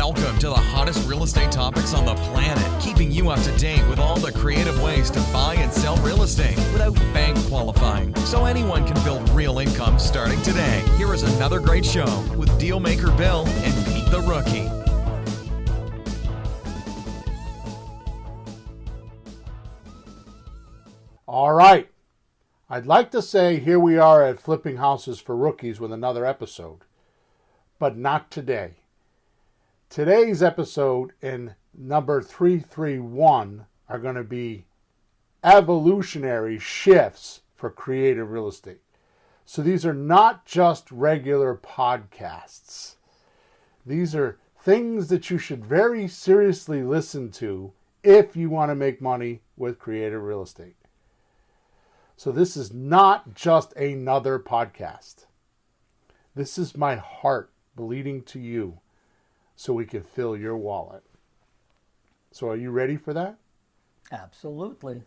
Welcome to the hottest real estate topics on the planet, keeping you up to date with all the creative ways to buy and sell real estate without bank qualifying, so anyone can build real income starting today. Here is another great show with Dealmaker Bill and Pete the Rookie. All right. I'd like to say here we are at Flipping Houses for Rookies with another episode, but not today. Today's episode and number 331 are going to be evolutionary shifts for creative real estate. So these are not just regular podcasts. These are things that you should very seriously listen to if you want to make money with creative real estate. So this is not just another podcast. This is my heart bleeding to you so we can fill your wallet. So are you ready for that? Absolutely.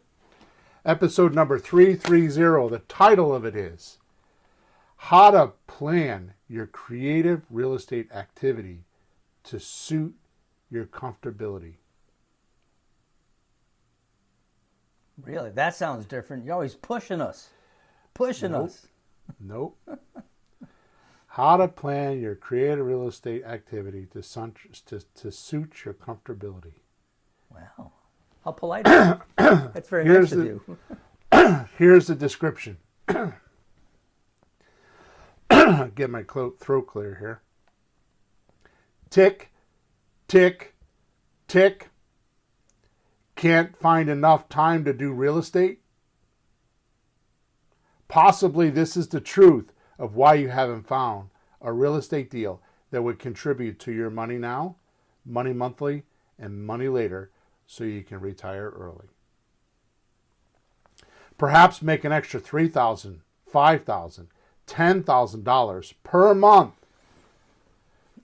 Episode number 330, the title of it is How to Plan Your Creative Real Estate Activity to Suit Your Comfortability. Really? That sounds different. You're always pushing us. Nope. How to plan your creative real estate activity to suit your comfortability. Wow. How polite of you. That's very nice of you. Here's the description. Get my throat clear here. Tick, tick, tick. Can't find enough time to do real estate? Possibly this is the truth of why you haven't found a real estate deal that would contribute to your money now, money monthly, and money later so you can retire early. Perhaps make an extra $3,000, $5,000, $10,000 per month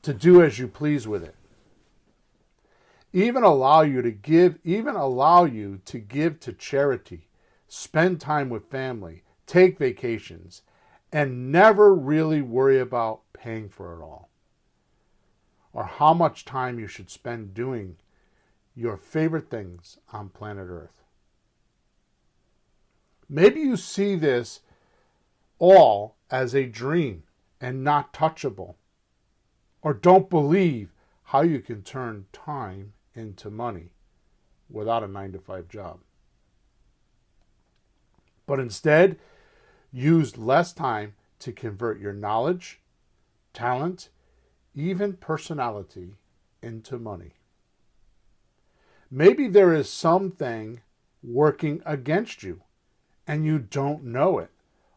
to do as you please with it. Even allow you to give to charity, spend time with family, take vacations, and never really worry about paying for it all, or how much time you should spend doing your favorite things on planet Earth. Maybe you see this all as a dream and not touchable, or don't believe how you can turn time into money without a 9-to-5 job. But instead, use less time to convert your knowledge, talent, even personality into money. Maybe there is something working against you and you don't know it,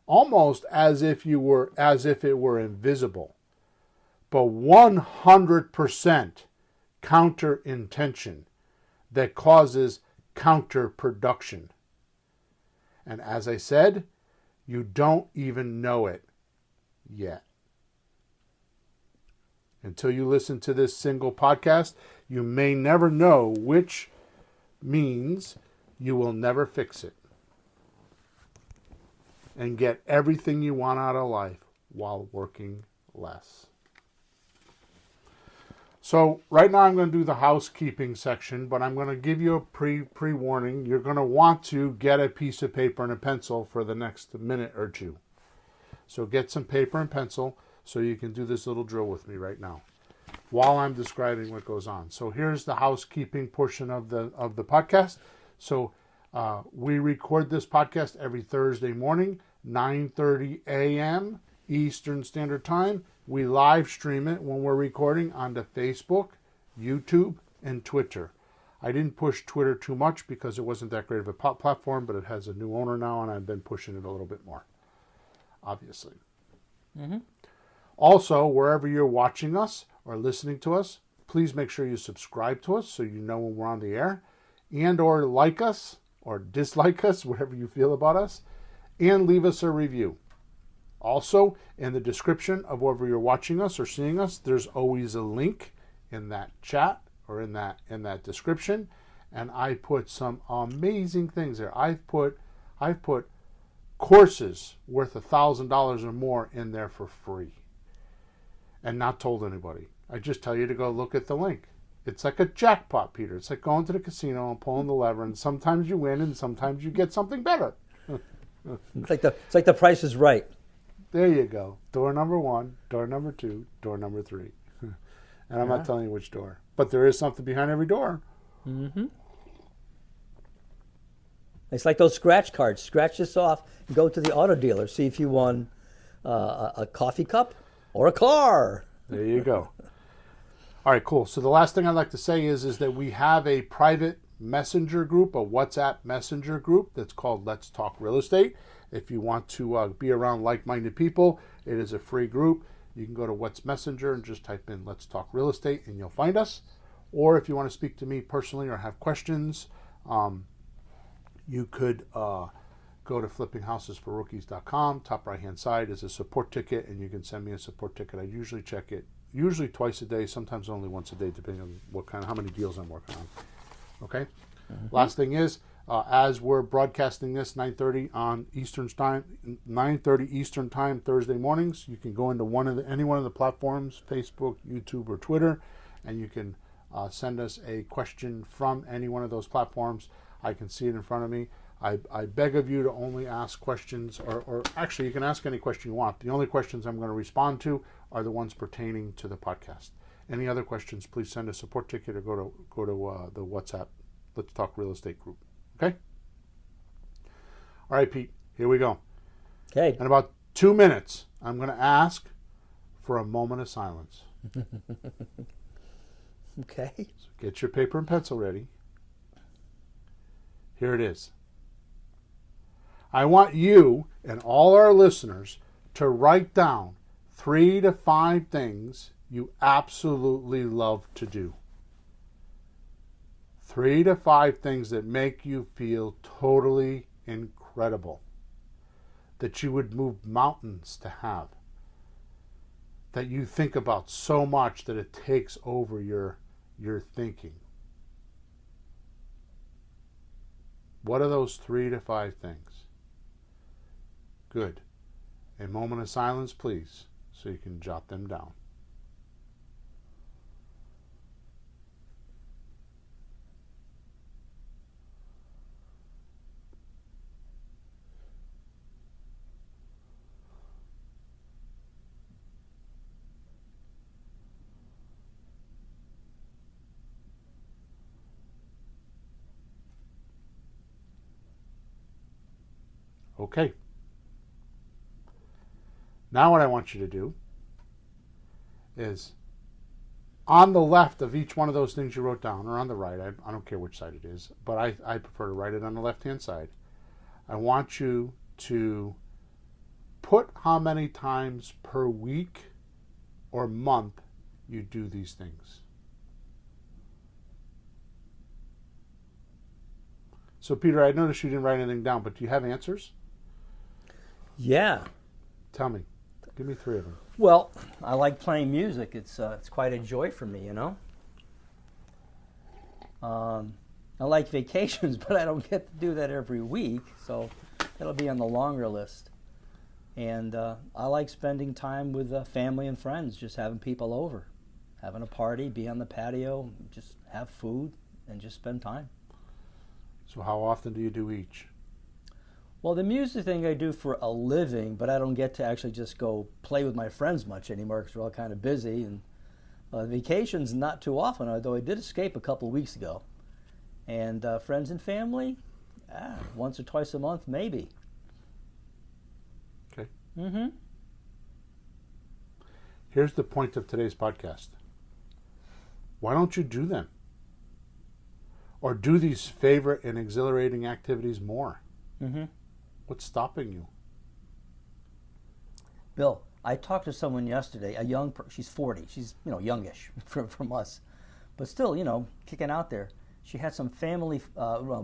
almost as if it were invisible. But 100% counter intention that causes counterproduction. And as I said, you don't even know it yet. Until you listen to this single podcast, you may never know, which means you will never fix it and get everything you want out of life while working less. So right now I'm going to do the housekeeping section, but I'm going to give you a pre-warning. You're going to want to get a piece of paper and a pencil for the next minute or two. So get some paper and pencil so you can do this little drill with me right now while I'm describing what goes on. So here's the housekeeping portion of the podcast. So we record this podcast every Thursday morning, 9:30 a.m. Eastern Standard Time. We live stream it when we're recording onto Facebook, YouTube, and Twitter. I didn't push Twitter too much because it wasn't that great of a platform, but it has a new owner now, and I've been pushing it a little bit more, obviously. Mm-hmm. Also, wherever you're watching us or listening to us, please make sure you subscribe to us so you know when we're on the air, and or like us or dislike us, whatever you feel about us, and leave us a review. Also, in the description of wherever you're watching us or seeing us, there's always a link in that chat or in that description, and I put some amazing things there. I've put courses worth $1,000 or more in there for free, and not told anybody. I just tell you to go look at the link. It's like a jackpot, Peter. It's like going to the casino and pulling the lever, and sometimes you win and sometimes you get something better. It's like the Price is Right. There you go. Door number 1, door number 2, door number 3. And I'm not telling you which door. But there is something behind every door. Mm-hmm. It's like those scratch cards. Scratch this off and go to the auto dealer. See if you won a coffee cup or a car. There you go. All right, cool. So the last thing I'd like to say is that we have a private messenger group, a WhatsApp messenger group that's called Let's Talk Real Estate. If you want to be around like-minded people, it is a free group. You can go to What's Messenger and just type in Let's Talk Real Estate and you'll find us. Or if you want to speak to me personally or have questions, you could go to flippinghousesforrookies.com. Top right-hand side is a support ticket, and you can send me a support ticket. I usually check it usually twice a day, sometimes only once a day, depending on how many deals I'm working on. Okay. Mm-hmm. Last thing is, as we're broadcasting this 9:30 on Eastern time, 9:30 Eastern time Thursday mornings, you can go into any one of the platforms, Facebook, YouTube, or Twitter, and you can send us a question from any one of those platforms. I can see it in front of me. I beg of you to only ask questions, or actually you can ask any question you want. The only questions I'm going to respond to are the ones pertaining to the podcast. Any other questions, please send a support ticket or go to the WhatsApp Let's Talk Real Estate group. Okay? All right, Pete, here we go. Okay. In about 2 minutes, I'm going to ask for a moment of silence. Okay. So get your paper and pencil ready. Here it is. I want you and all our listeners to write down 3 to 5 things you absolutely love to do. 3 to 5 things that make you feel totally incredible, that you would move mountains to have, that you think about so much that it takes over your thinking. What are those 3 to 5 things? Good. A moment of silence, please, so you can jot them down. Okay. Now what I want you to do is on the left of each one of those things you wrote down, or on the right, I don't care which side it is, but I prefer to write it on the left-hand side. I want you to put how many times per week or month you do these things. So, Peter, I noticed you didn't write anything down, but do you have answers? Yeah. Tell me. Give me 3 of them. Well, I like playing music. It's quite a joy for me, you know. I like vacations, but I don't get to do that every week, so that'll be on the longer list. And I like spending time with family and friends, just having people over, having a party, be on the patio, just have food, and just spend time. So how often do you do each? Well, the music thing I do for a living, but I don't get to actually just go play with my friends much anymore because we're all kind of busy. And vacations, not too often, although I did escape a couple of weeks ago. And friends and family, once or twice a month, maybe. Okay. Mm-hmm. Here's the point of today's podcast. Why don't you do them? Or do these favorite and exhilarating activities more? Mm-hmm. What's stopping you? Bill, I talked to someone yesterday, she's 40, she's, youngish from us, but still, kicking out there. She had some family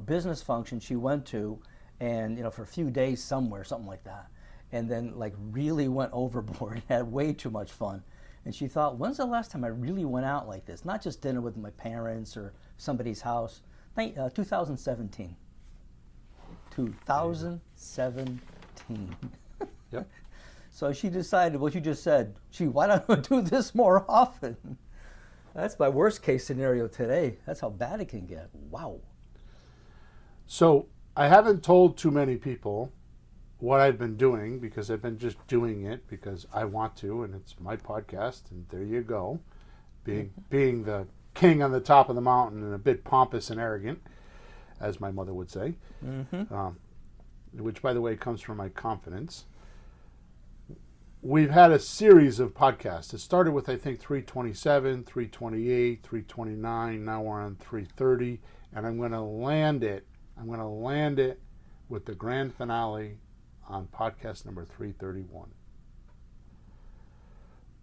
business function she went to, and, for a few days somewhere, something like that, and then, really went overboard, had way too much fun. And she thought, when's the last time I really went out like this? Not just dinner with my parents or somebody's house. 2017. 2017. Yep. So she decided what you just said. Why don't I do this more often? That's my worst case scenario today. That's how bad it can get. Wow. So I haven't told too many people what I've been doing because I've been just doing it because I want to, and it's my podcast, and there you go. Being the king on the top of the mountain and a bit pompous and arrogant, as my mother would say, which, by the way, comes from my confidence. We've had a series of podcasts. It started with, I think, 327, 328, 329. Now we're on 330, and I'm going to land it. With the grand finale on podcast number 331.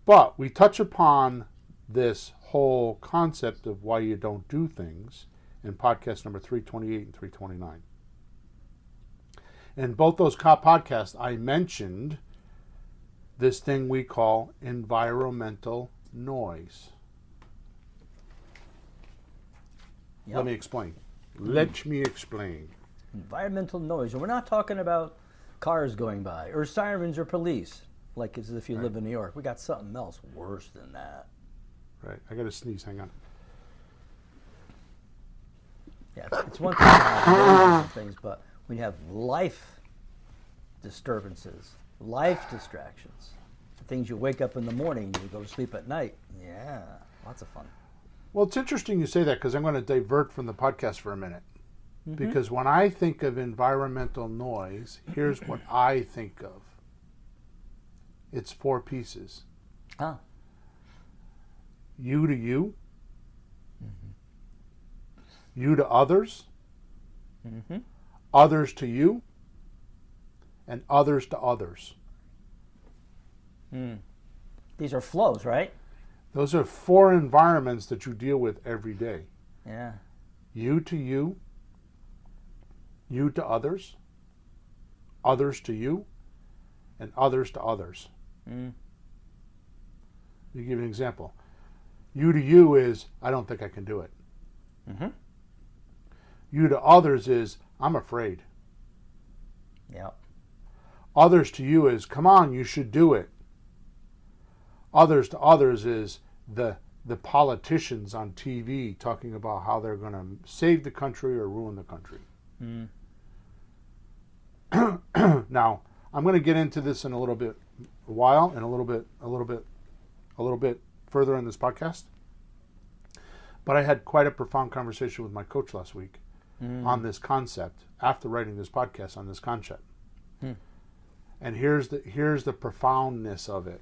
But we touch upon this whole concept of why you don't do things in podcast number 328 and 329. In both those podcasts, I mentioned this thing we call environmental noise. Yep. Let me explain. Environmental noise. And we're not talking about cars going by or sirens or police, like as if you live in New York. We got something else worse than that. Right. I got to sneeze. Hang on. Yeah, it's one thing to have noises and things, but when you have life disturbances, life distractions, things you wake up in the morning, you go to sleep at night. Yeah, lots of fun. Well, it's interesting you say that because I'm going to divert from the podcast for a minute. Because when I think of environmental noise, here's what I think of. It's 4 pieces. Ah. You to you. You to others. Others to you. And others to others. These are flows, right? Those are 4 environments that you deal with every day. Yeah. You to you. You to others. Others to you. And others to others. Let me give you an example. You to you is, I don't think I can do it. You to others is, I'm afraid. Yeah. Others to you is, come on, you should do it. Others to others is the politicians on TV talking about how they're going to save the country or ruin the country. Now, I'm going to get into this in a little bit further in this podcast. But I had quite a profound conversation with my coach last week on this concept after writing this podcast on this concept. And here's the profoundness of it,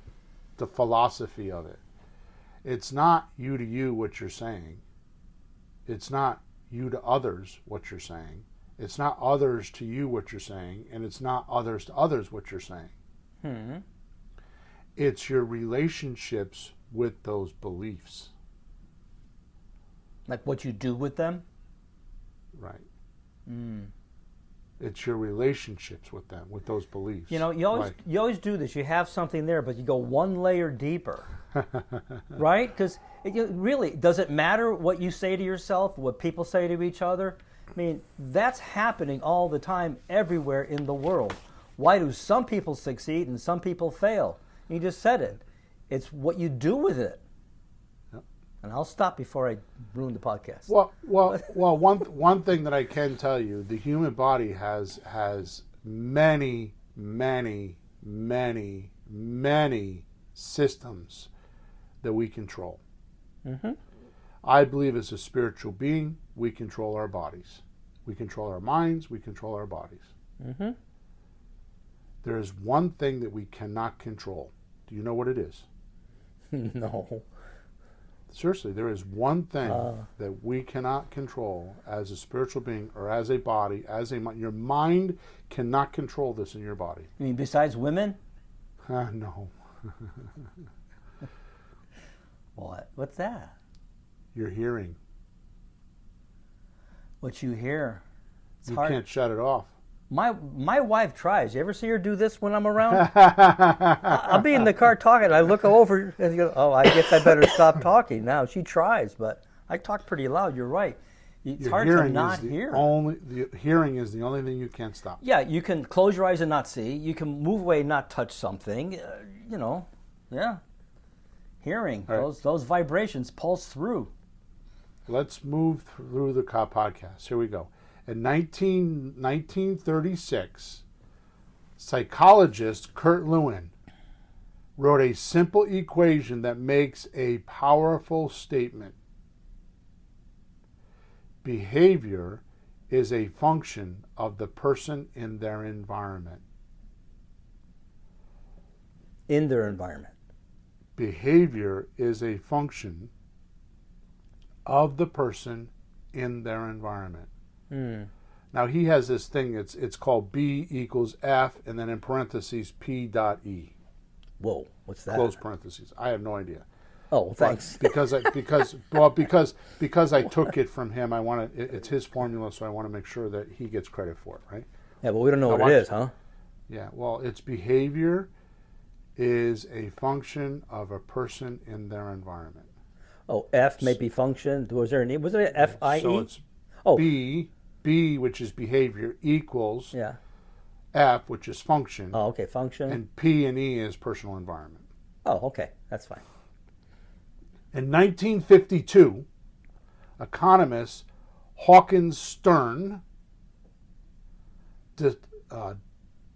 the philosophy of it. It's not you to you what you're saying. It's not you to others what you're saying. It's not others to you what you're saying, and it's not others to others what you're saying. It's your relationships with those beliefs. Like what you do with them? Right. It's your relationships with them, with those beliefs. You know, you always do this. You have something there, but you go one layer deeper. Right? Because really, does it matter what you say to yourself, what people say to each other? I mean, that's happening all the time everywhere in the world. Why do some people succeed and some people fail? You just said it. It's what you do with it. Yep. And I'll stop before I ruin the podcast. Well. One thing that I can tell you, the human body has many systems that we control. I believe as a spiritual being, we control our bodies. We control our minds. We control our bodies. There is one thing that we cannot control. Do you know what it is? No. Seriously, there is one thing that we cannot control as a spiritual being or as a body, your mind cannot control this in your body. You mean besides women? No. What? What's that? Your hearing. What you hear. It's You hard. can't shut it off. My wife tries. You ever see her do this when I'm around? I'll be in the car talking. I look over and go, oh, I guess I better stop talking now. She tries, but I talk pretty loud. You're right. It's hard to not hear. The hearing is the only thing you can't stop. Yeah, you can close your eyes and not see. You can move away and not touch something. Yeah. Hearing. All right. Those vibrations pulse through. Let's move through the podcast. Here we go. In 1936, psychologist Kurt Lewin wrote a simple equation that makes a powerful statement. Behavior is a function of the person in their environment. In their environment. Behavior is a function of the person in their environment. Now he has this thing, it's called B equals F, and then in parentheses P dot E. Whoa, what's that? Close parentheses. I have no idea. Oh, thanks. Because I took it from him. It's his formula, so I want to make sure that he gets credit for it, right? Yeah, but we don't know what it is, huh? Yeah, well, its behavior is a function of a person in their environment. Oh, F may be function. Was there an F-I-E? So it's Oh. B, which is behavior, equals Yeah. F, which is function, Oh, okay, function. and P and E is personal environment. Oh, okay, that's fine. In 1952, economist Hawkins Stern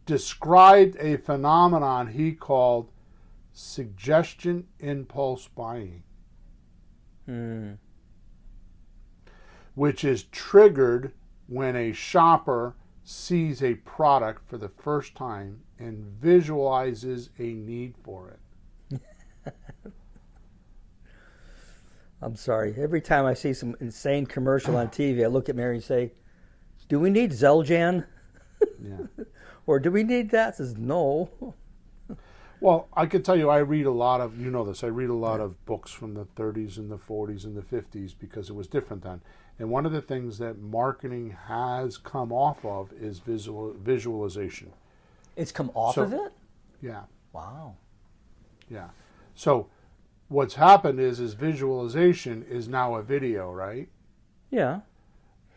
described a phenomenon he called suggestion impulse buying, which is triggered when a shopper sees a product for the first time and visualizes a need for it. I'm sorry. Every time I see some insane commercial on TV, I look at Mary and say, "Do we need Zeljan? Yeah. Or do we need that?" Says, "No." Well, I could tell you, I read a lot of, you know this, I read a lot of books from the 30s and the 40s and the 50s because it was different then. And one of the things that marketing has come off of is visualization. It's come off of it? Yeah, Wow. yeah. So what's happened is visualization is now a video, right? Yeah.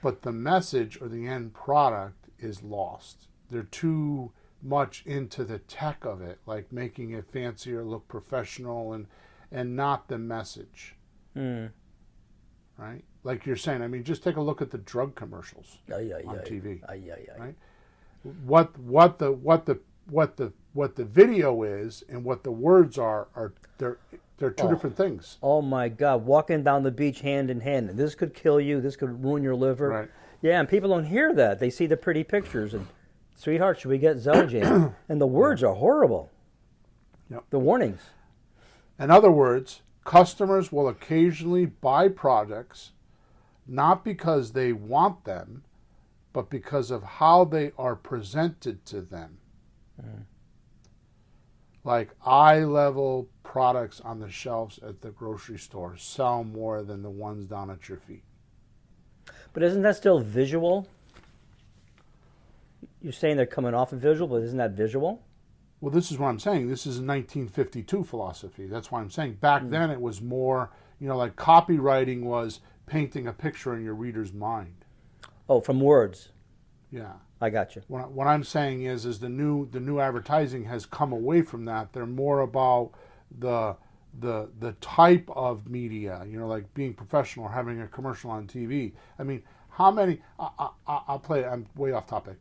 But the message or the end product is lost. They're too much into the tech of it, like making it fancier, look professional, and not the message. Right? Like you're saying, I mean, just take a look at the drug commercials on TV. Right? What the video is and what the words are they're two different things. Oh my God! Walking down the beach hand in hand. This could kill you. This could ruin your liver. Right. Yeah, and people don't hear that. They see the pretty pictures and, "Sweetheart, should we get Zeljan?" And the words are horrible. Yep. The warnings. In other words, customers will occasionally buy products not because they want them, but because of how they are presented to them. Like eye-level products on the shelves at the grocery store sell more than the ones down at your feet. But isn't that still visual? You're saying they're coming off of visual, but isn't that visual? Well, this is what I'm saying. This is a 1952 philosophy. That's why I'm saying back then it was more, like copywriting was painting a picture in your reader's mind. Oh, from words. Yeah. I got you. What I'm saying is the new advertising has come away from that. They're more about the type of media, like being professional or having a commercial on TV. I mean, how many? I'll play. I'm way off topic.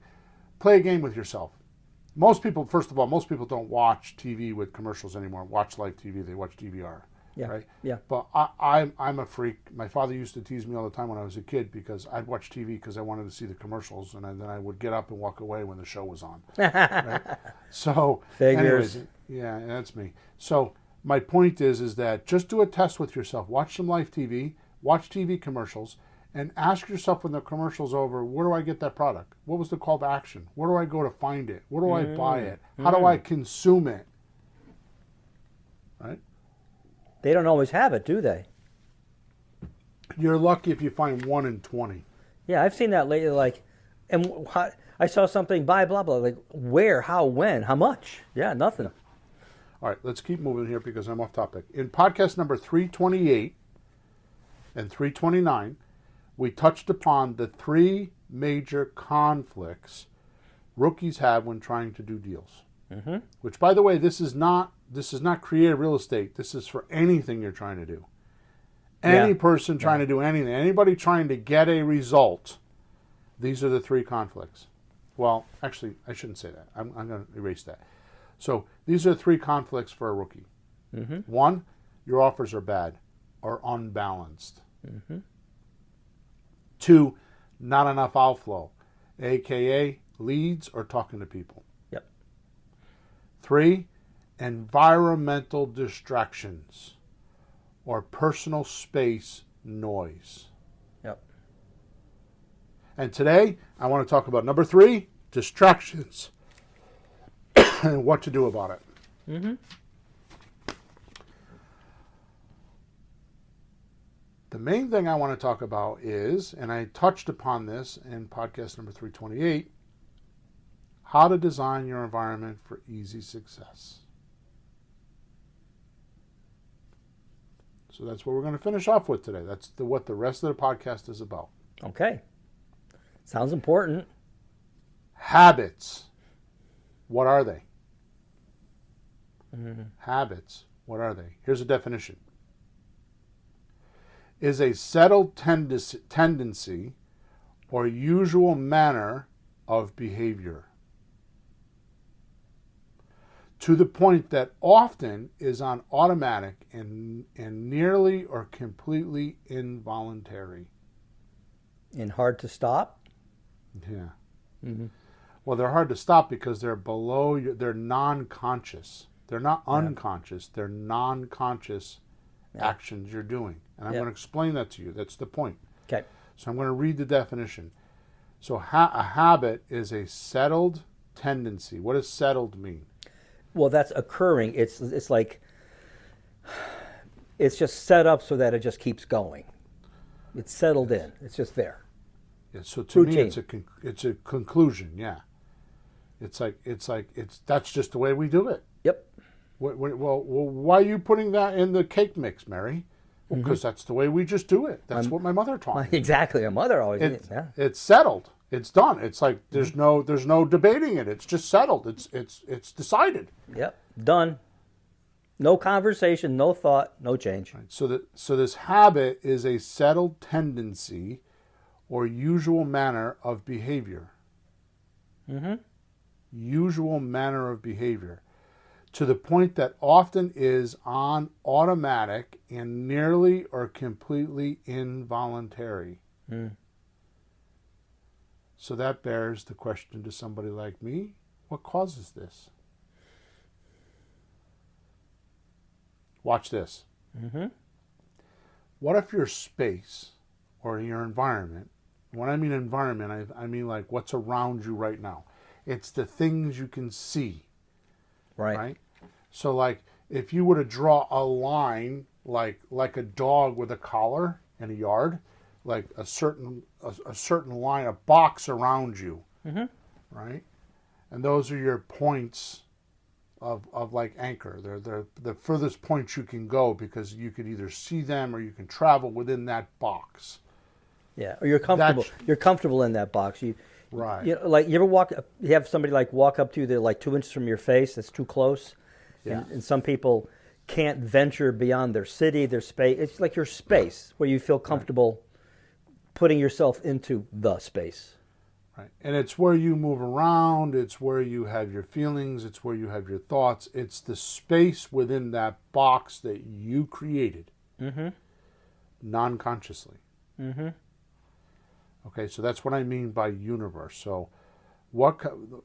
Play a game with yourself. Most people don't watch TV with commercials anymore. Watch live TV. They watch DVR. Yeah. Right? Yeah. But I'm a freak. My father used to tease me all the time when I was a kid because I'd watch TV because I wanted to see the commercials, and then I would get up and walk away when the show was on. Right? So, Figures. anyways, yeah, that's me. So my point is that just do a test with yourself. Watch some live TV. Watch TV commercials. And ask yourself when the commercial's over, where do I get that product? What was the call to action? Where do I go to find it? Where do I buy it? How do I consume it? Right? They don't always have it, do they? You're lucky if you find 1 in 20. Yeah, I've seen that lately. Like, and I saw something, buy blah blah. Like, where, how, when, how much? Yeah, nothing. All right, let's keep moving here because I'm off topic. In podcast number 328 and 329, we touched upon the 3 major conflicts rookies have when trying to do deals. Which, by the way, this is not this is not creative real estate. This is for anything you're trying to do. Any person trying to do anything, anybody trying to get a result, these are the three conflicts. Well, actually, I shouldn't say that. I'm going to erase that. So these are three conflicts for a rookie. Mm-hmm. One, your offers are bad or unbalanced. Mm-hmm. Two, not enough outflow, a.k.a. leads or talking to people. Yep. Three, environmental distractions or personal space noise. Yep. And today, I want to talk about number 3, distractions, and what to do about it. Mm-hmm. The main thing I want to talk about is, and I touched upon this in podcast number 328, how to design your environment for easy success. So that's what we're going to finish off with today. That's what the rest of the podcast is about. Okay. Sounds important. Habits. What are they? Mm-hmm. Habits. What are they? Here's a definition. Is a settled tendency or usual manner of behavior, to the point that often is on automatic and nearly or completely involuntary. And hard to stop? Yeah. Mm-hmm. Well, they're hard to stop because they're below you. They're non-conscious. They're not unconscious. They're non-conscious actions you're doing. And I'm going to explain that to you. That's the point. Okay. So I'm going to read the definition. So a habit is a settled tendency. What does settled mean? Well, that's occurring. It's like, it's just set up so that it just keeps going. It's settled in. It's just there. Yeah, so to Routine. me, it's a conclusion. Yeah, that's just the way we do it. Yep. Well, why are you putting that in the cake mix, Mary? Well, because that's the way we just do it. That's what my mother taught me. Exactly, my mother always did. Yeah. It's settled. It's done. It's like there's no debating it. It's just settled. It's decided. Yep. Done. No conversation, no thought, no change. Right. So this habit is a settled tendency or usual manner of behavior. Mm-hmm. Usual manner of behavior. To the point that often is on automatic and nearly or completely involuntary. Mm. So that bears the question to somebody like me, what causes this? Watch this. Mm-hmm. What if your space or your environment, when I mean environment, I mean like what's around you right now. It's the things you can see. Right? So like if you were to draw a line like a dog with a collar in a yard, like a certain line, a box around you, mm-hmm. right? And those are your points of like anchor. They're the furthest points you can go because you could either see them or you can travel within that box. Yeah, or you're comfortable. You're comfortable in that box. Right. You know, like you ever you have somebody like walk up to you, they're like 2 inches from your face. That's too close. Yeah. And some people can't venture beyond their city, their space. It's like your space where you feel comfortable putting yourself into the space. Right. And it's where you move around. It's where you have your feelings. It's where you have your thoughts. It's the space within that box that you created, mm-hmm. non-consciously. Mm-hmm. Okay, so that's what I mean by universe. So what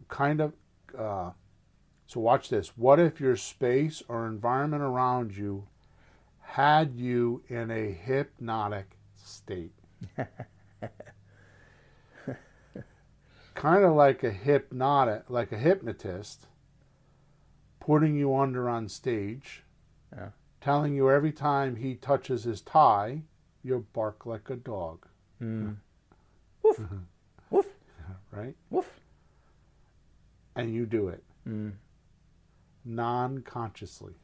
kind of... so watch this. What if your space or environment around you had you in a hypnotic state? Kind of like a hypnotist putting you under on stage, telling you every time he touches his tie, you'll bark like a dog. Mm. Woof. Woof. Right? Woof. And you do it. Mm. Non-consciously.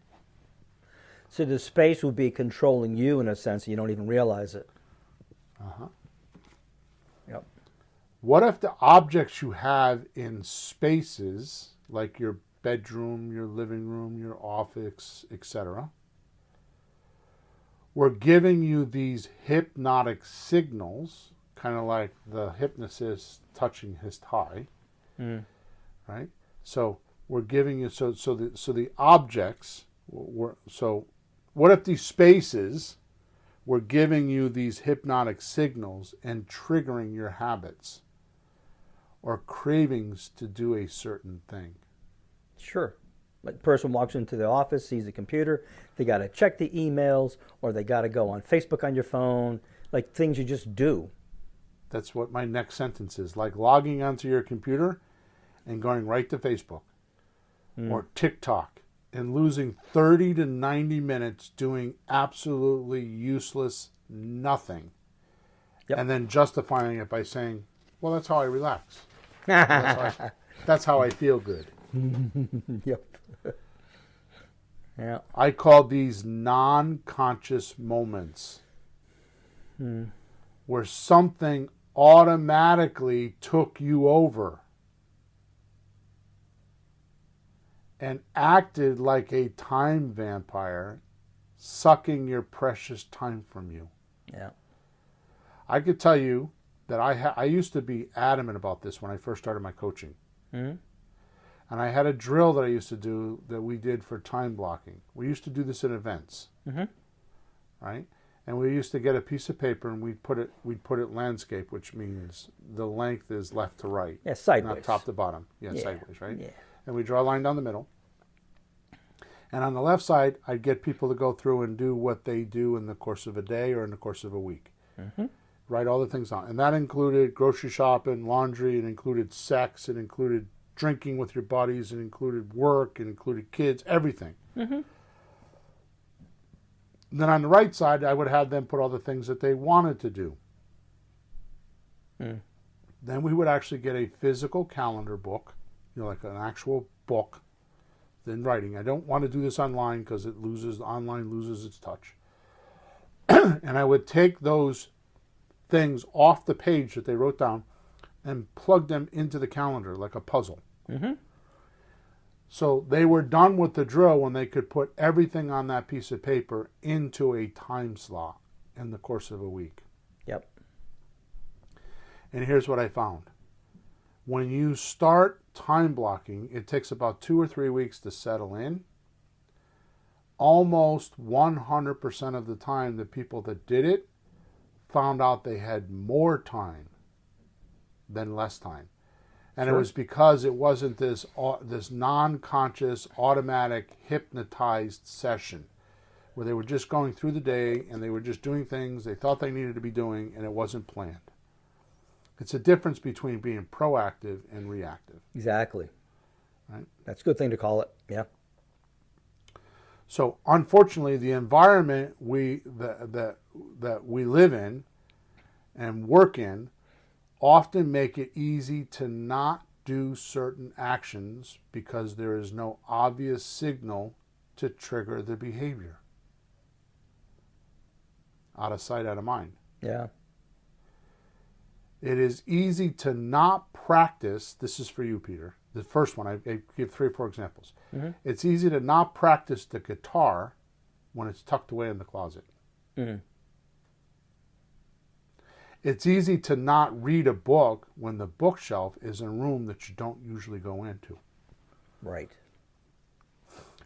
So the space will be controlling you in a sense, you don't even realize it. Uh-huh. Yep. What if the objects you have in spaces, like your bedroom, your living room, your office, etc. We're giving you these hypnotic signals, kind of like the hypnotist touching his tie, right? So we're giving you so the objects were so. What if these spaces were giving you these hypnotic signals and triggering your habits or cravings to do a certain thing? Sure. Like the person walks into the office, sees the computer, they got to check the emails, or they got to go on Facebook on your phone, like things you just do. That's what my next sentence is. Like logging onto your computer and going right to Facebook or TikTok and losing 30 to 90 minutes doing absolutely useless nothing. Yep. And then justifying it by saying, well, that's how I relax. That's how I feel good. Yep. Yeah. I call these non-conscious moments where something automatically took you over and acted like a time vampire, sucking your precious time from you. Yeah. I could tell you that I used to be adamant about this when I first started my coaching. Mm-hmm. And I had a drill that I used to do that we did for time blocking. We used to do this in events, right? And we used to get a piece of paper and we'd put it landscape, which means the length is left to right. Yeah, sideways. Not top to bottom. Yeah, Yeah. sideways, right? Yeah. And we draw a line down the middle. And on the left side, I'd get people to go through and do what they do in the course of a day or in the course of a week. Write all the things down. And that included grocery shopping, laundry, it included sex, it included drinking with your buddies, it included work, it included kids, everything. Then on the right side, I would have them put all the things that they wanted to do. Then we would actually get a physical calendar book, like an actual book in writing. I don't want to do this online because online loses its touch. And I would take those things off the page that they wrote down and plug them into the calendar like a puzzle. So they were done with the drill when they could put everything on that piece of paper into a time slot in the course of a week. Yep. And here's what I found. When you start time blocking, it takes about 2 or 3 weeks to settle in. Almost 100% of the time, the people that did it found out they had more time than less time. And Sure. it was because it wasn't this non-conscious, automatic, hypnotized session where they were just going through the day and they were just doing things they thought they needed to be doing and it wasn't planned. It's a difference between being proactive and reactive. Exactly. Right? That's a good thing to call it. Yeah. So unfortunately, the environment that we live in and work in often make it easy to not do certain actions because there is no obvious signal to trigger the behavior. Out of sight, out of mind. Yeah. It is easy to not practice. This is for you, Peter. The first one, I give 3 or 4 examples. It's easy to not practice the guitar when it's tucked away in the closet. It's easy to not read a book when the bookshelf is in a room that you don't usually go into. Right.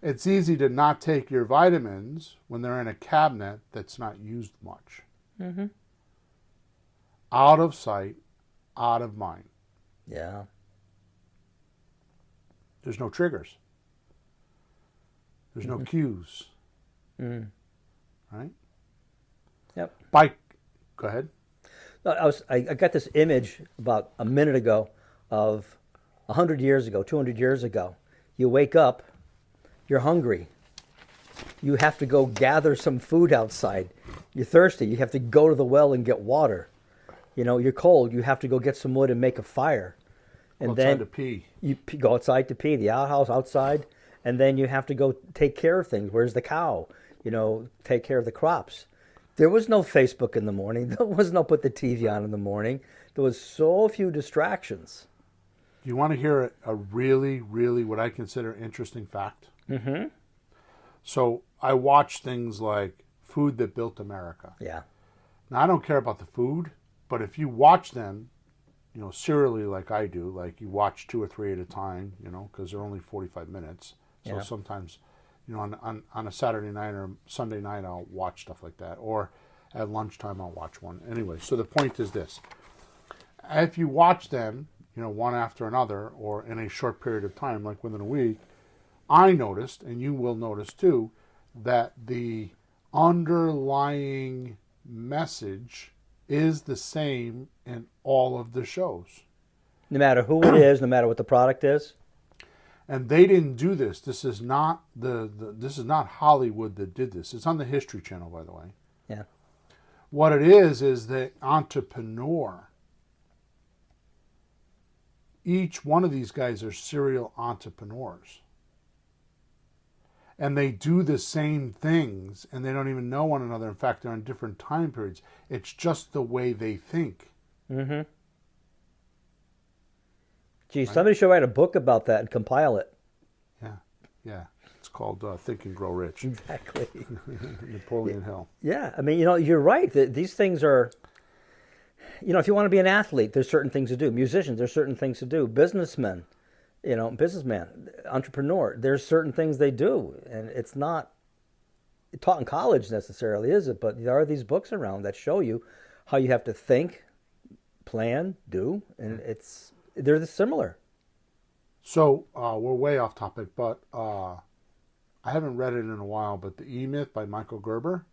It's easy to not take your vitamins when they're in a cabinet that's not used much. Out of sight, out of mind. Yeah. There's no triggers. There's no cues. Right? Yep. Go ahead. I got this image about a minute ago of 100 years ago, 200 years ago. You wake up, you're hungry. You have to go gather some food outside. You're thirsty. You have to go to the well and get water. You're cold. You have to go get some wood and make a fire. And Outside then to pee. You go outside to pee, the outhouse outside, and then you have to go take care of things. Where's the cow? Take care of the crops. There was no Facebook in the morning. There was no put the TV on in the morning. There was so few distractions. You want to hear a really, really what I consider interesting fact? Mm-hmm. So I watch things like Food That Built America. Yeah. Now, I don't care about the food, but if you watch them, serially like I do, like you watch 2 or 3 at a time, because they're only 45 minutes. So Yeah. sometimes, on a Saturday night or Sunday night, I'll watch stuff like that. Or at lunchtime, I'll watch one. Anyway, so the point is this. If you watch them, one after another, or in a short period of time, like within a week, I noticed, and you will notice too, that the underlying message is the same in all of the shows. No matter who it is, no matter what the product is. And they didn't do this. This is not this is not Hollywood that did this. It's on the History Channel, by the way. Yeah. What it is the entrepreneur. Each one of these guys are serial entrepreneurs. And they do the same things, and they don't even know one another. In fact, they're in different time periods. It's just the way they think. Mm-hmm. Gee, somebody should write a book about that and compile it. Yeah. It's called Think and Grow Rich. Exactly. Napoleon Hill. Yeah, I mean, you're right. These things are, if you want to be an athlete, there's certain things to do. Musicians, there's certain things to do. Businessmen, businessman, entrepreneur, there's certain things they do. And it's not taught in college necessarily, is it? But there are these books around that show you how you have to think, plan, do, and they're similar. So we're way off topic, but I haven't read it in a while, but The E-Myth by Michael Gerber,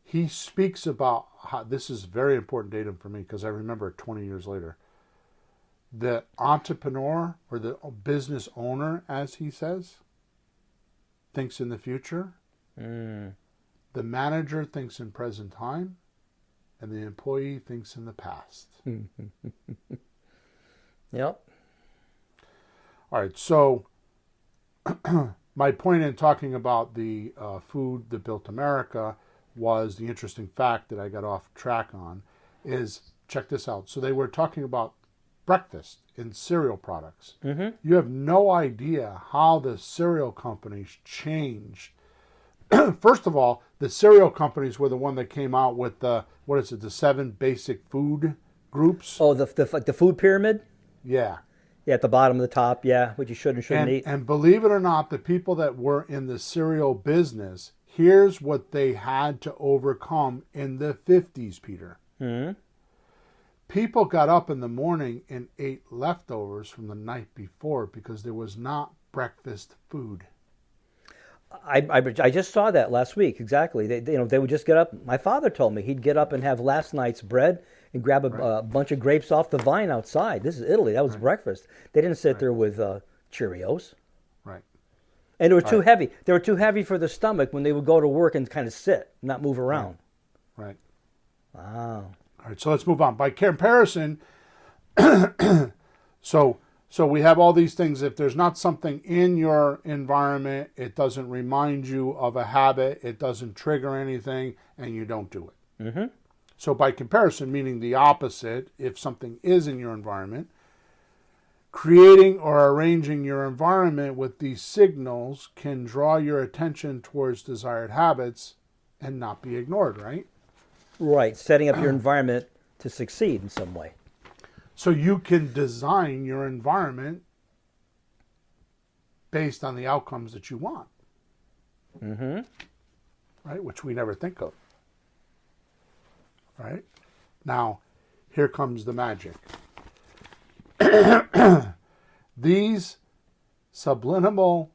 he speaks about how, this is very important datum for me because I remember it 20 years later. The entrepreneur or the business owner, as he says, thinks in the future. The manager thinks in present time, and the employee thinks in the past. Yep. All right, so my point in talking about the Food That Built America was the interesting fact that I got off track on is, check this out. So they were talking about breakfast in cereal products. Mm-hmm. You have no idea how the cereal companies changed. First of all, the cereal companies were the one that came out with the 7 basic food groups. Oh, the food pyramid? Yeah. Yeah, at the bottom of the top, yeah, what you should and shouldn't eat. And believe it or not, the people that were in the cereal business, here's what they had to overcome in the 50s, Peter. Mm-hmm. People got up in the morning and ate leftovers from the night before because there was not breakfast food. I just saw that last week, exactly. They would just get up. My father told me he'd get up and have last night's bread and grab a bunch of grapes off the vine outside. This is Italy. That was breakfast. They didn't sit there with Cheerios. Right. And they were too heavy. They were too heavy for the stomach when they would go to work and kind of sit, not move around. Right. Wow. All right, so let's move on. By comparison, so we have all these things. If there's not something in your environment, it doesn't remind you of a habit, it doesn't trigger anything, and you don't do it. Mm-hmm. So by comparison, meaning the opposite, if something is in your environment, creating or arranging your environment with these signals can draw your attention towards desired habits and not be ignored, right? Right, setting up your environment to succeed in some way. So you can design your environment based on the outcomes that you want. Mm-hmm. Right? Which we never think of. Right? Now, here comes the magic. These subliminal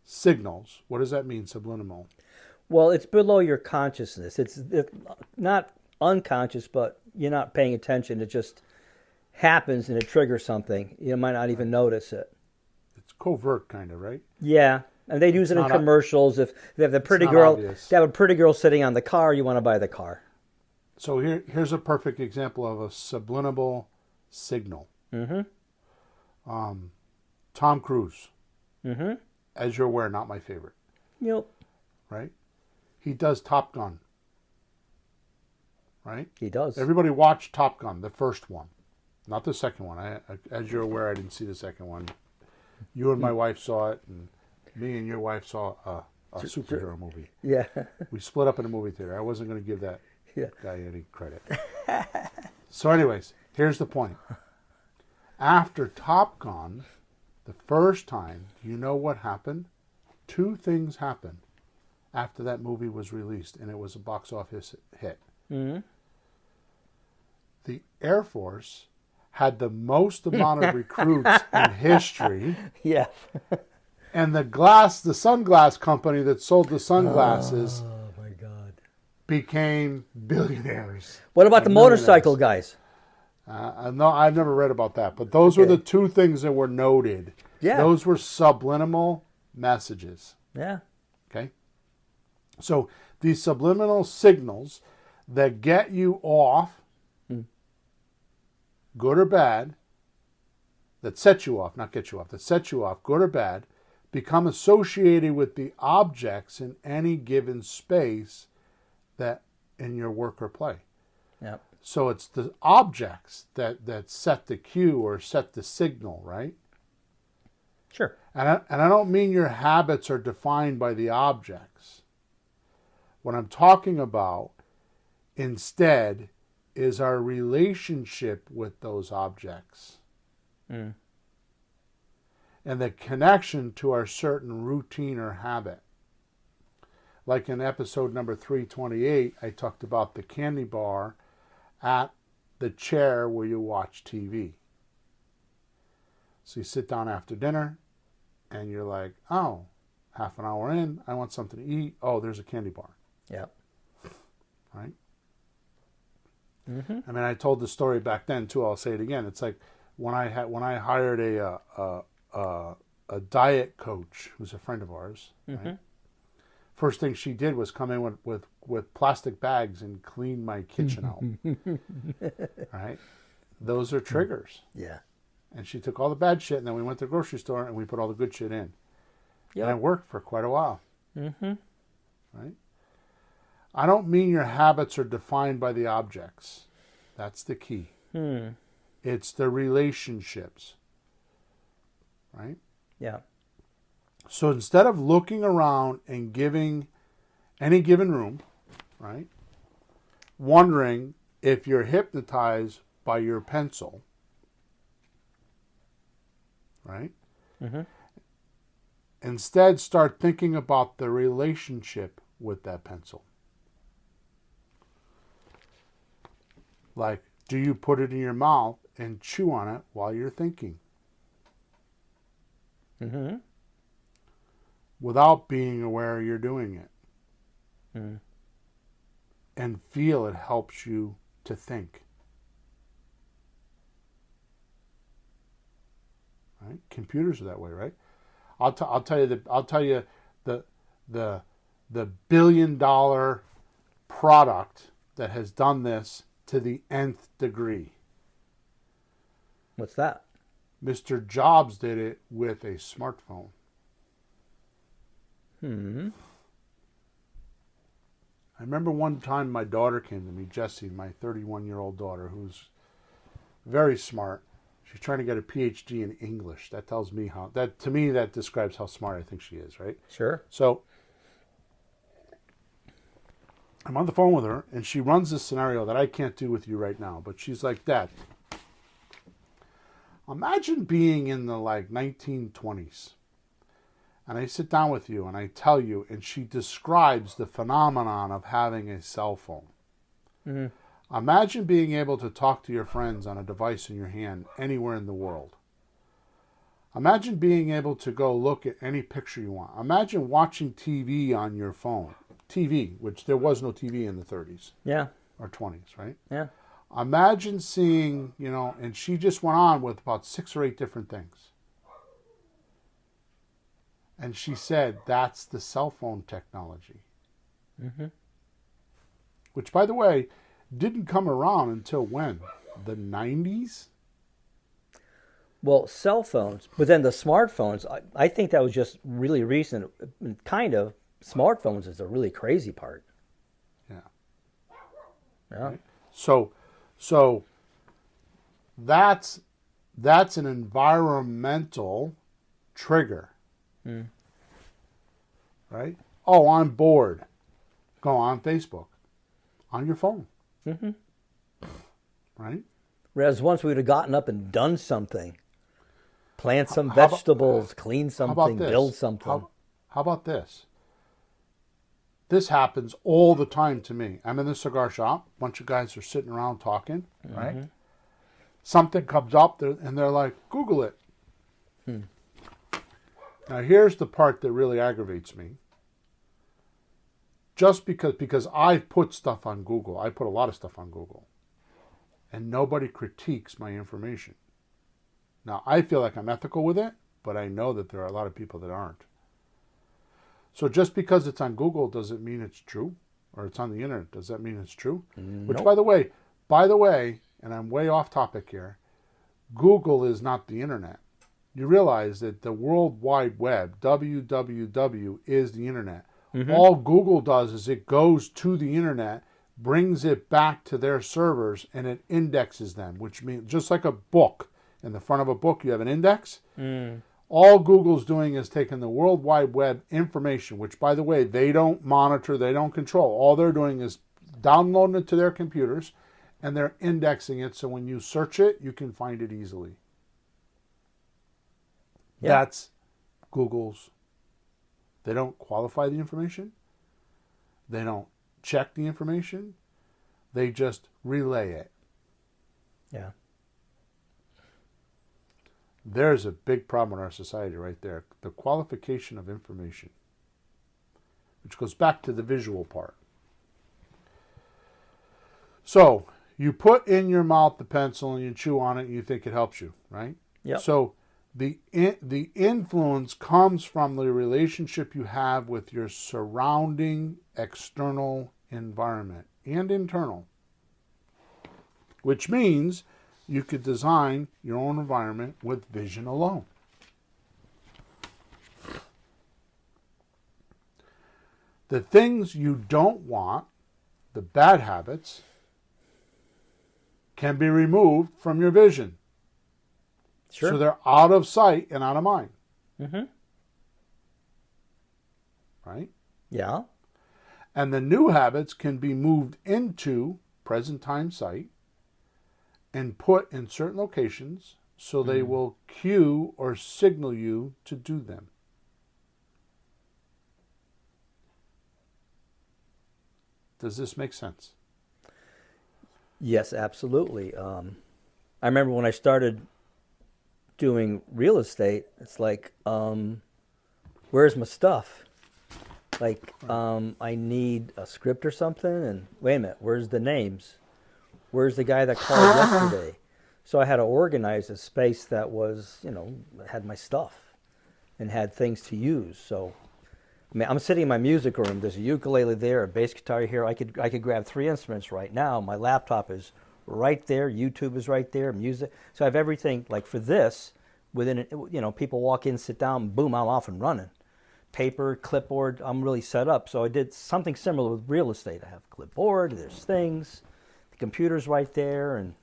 signals, what does that mean, subliminal? Well, it's below your consciousness. It's not unconscious, but you're not paying attention. It just happens and it triggers something. You might not even notice it. It's covert, kind of, right? Yeah, and they use it in commercials. If they have the pretty girl, obvious. they have a pretty girl sitting on the car, you want to buy the car. So here's a perfect example of a subliminal signal. Mm-hmm. Tom Cruise, Mm-hmm. as you're aware, not my favorite, Yep. right? He does Top Gun, right? He does. Everybody watched Top Gun, the first one. Not the second one. As you're aware, I didn't see the second one. You and my wife saw it, and me and your wife saw a superhero movie. Yeah. We split up in a movie theater. I wasn't going to give that Yeah. guy any credit. So anyways, here's the point. After Top Gun, the first time, you know what happened? Two things happened after that movie was released, and it was a box office hit. Mm-hmm. The Air Force had the most amount of recruits in history, Yeah. and the sunglass company that sold the sunglasses Oh my God. became billionaires. What about the and motorcycle millionaires. guys? No, I've never read about that, but those were the two things that were noted. Yeah. Those were subliminal messages. Yeah. Okay? So these subliminal signals that get you off, good or bad, that set you off, not get you off, that set you off, good or bad, become associated with the objects in any given space that in your work or play. Yep. So it's the objects that set the cue or set the signal, right? Sure. And I don't mean your habits are defined by the objects. What I'm talking about instead is our relationship with those objects. Mm. And the connection to our certain routine or habit. Like in episode number 328, I talked about the candy bar at the chair where you watch TV. So you sit down after dinner and you're like, oh, half an hour in, I want something to eat. Oh, there's a candy bar. Yep. Right? Mm-hmm. I mean, I told the story back then too. I'll say it again. It's like when I hired a diet coach who's a friend of ours. Mm-hmm. Right? First thing she did was come in with plastic bags and clean my kitchen out. Right? Those are triggers. Yeah. And she took all the bad shit, and then we went to the grocery store and we put all the good shit in. Yep. And it worked for quite a while. Mm-hmm. Right? I don't mean your habits are defined by the objects. That's the key. It's the relationships. Right? Yeah. So instead of looking around and giving any given room, right, wondering if you're hypnotized by your pencil, right? Mm-hmm. Instead, start thinking about the relationship with that pencil. Like, do you put it in your mouth and chew on it while you're thinking? Mm-hmm. Without being aware you're doing it. Mm. And feel it helps you to think. Right? Computers are that way, right? I'll tell you the $1 billion product that has done this to the nth degree. What's that? Mr. Jobs did it with a smartphone. Hmm. I remember one time my daughter came to me, Jessie, my 31-year-old daughter, who's very smart. She's trying to get a PhD in English. That tells me to me, that describes how smart I think she is, right? Sure. So I'm on the phone with her, and she runs this scenario that I can't do with you right now. But she's like, Dad, imagine being in the 1920s. And I sit down with you and I tell you, and she describes the phenomenon of having a cell phone. Mm-hmm. Imagine being able to talk to your friends on a device in your hand anywhere in the world. Imagine being able to go look at any picture you want. Imagine watching TV on your phone. TV, which there was no TV in the 30s. Yeah. Or 20s, right? Yeah. Imagine seeing, and she just went on with about 6 or 8 different things. And she said, that's the cell phone technology. Mm-hmm. Which, by the way, didn't come around until when? The 90s? Well, cell phones, but then the smartphones, I think that was just really recent. Kind of. Smartphones is the really crazy part. Yeah. Yeah. Right? So That's an environmental trigger. Right? Oh, I'm bored. Go on Facebook. On your phone. Right? Whereas once we would have gotten up and done something, plant some vegetables, clean something, build something. How about this? This happens all the time to me. I'm in the cigar shop. A bunch of guys are sitting around talking, right? Something comes up and they're like, Google it. Now, here's the part that really aggravates me. Just because I put stuff on Google. I put a lot of stuff on Google. And nobody critiques my information. Now, I feel like I'm ethical with it, but I know that there are a lot of people that aren't. So just because it's on Google doesn't mean it's true, or it's on the internet. Does that mean it's true? Which, by the way, and I'm way off topic here, Google is not the internet. You realize that the World Wide Web, www, is the internet. All Google does is it goes to the internet, brings it back to their servers, and it indexes them, which means just like a book. In the front of a book, you have an index. All Google's doing is taking the World Wide Web information, which, by the way, they don't monitor, they don't control. All they're doing is downloading it to their computers, and they're indexing it, so when you search it, you can find it easily. That's Google's. They don't qualify the information. They don't check the information. They just relay it. Yeah. There's a big problem in our society right there. The qualification of information, which goes back to the visual part. So you put in your mouth the pencil and you chew on it and you think it helps you, right? Yeah. So the influence comes from the relationship you have with your surrounding external environment and internal, which means you could design your own environment with vision alone. The things you don't want, the bad habits, can be removed from your vision. Sure. So they're out of sight and out of mind. Right? Yeah. And the new habits can be moved into present time sight and put in certain locations so they will cue or signal you to do them. Does this make sense? Yes, absolutely. I remember when I started doing real estate, it's like, where's my stuff? Like, I need a script or something, and wait a minute, where's the names? Where's the guy that called yesterday? So I had to organize a space that was, had my stuff and had things to use. So, I mean, I'm sitting in my music room. There's a ukulele there, a bass guitar here. I could grab 3 instruments right now. My laptop is right there. YouTube is right there. Music. So I have everything. Like for this, within people walk in, sit down, boom, I'm off and running. Paper, clipboard. I'm really set up. So I did something similar with real estate. I have a clipboard. There's things. The computer's right there, and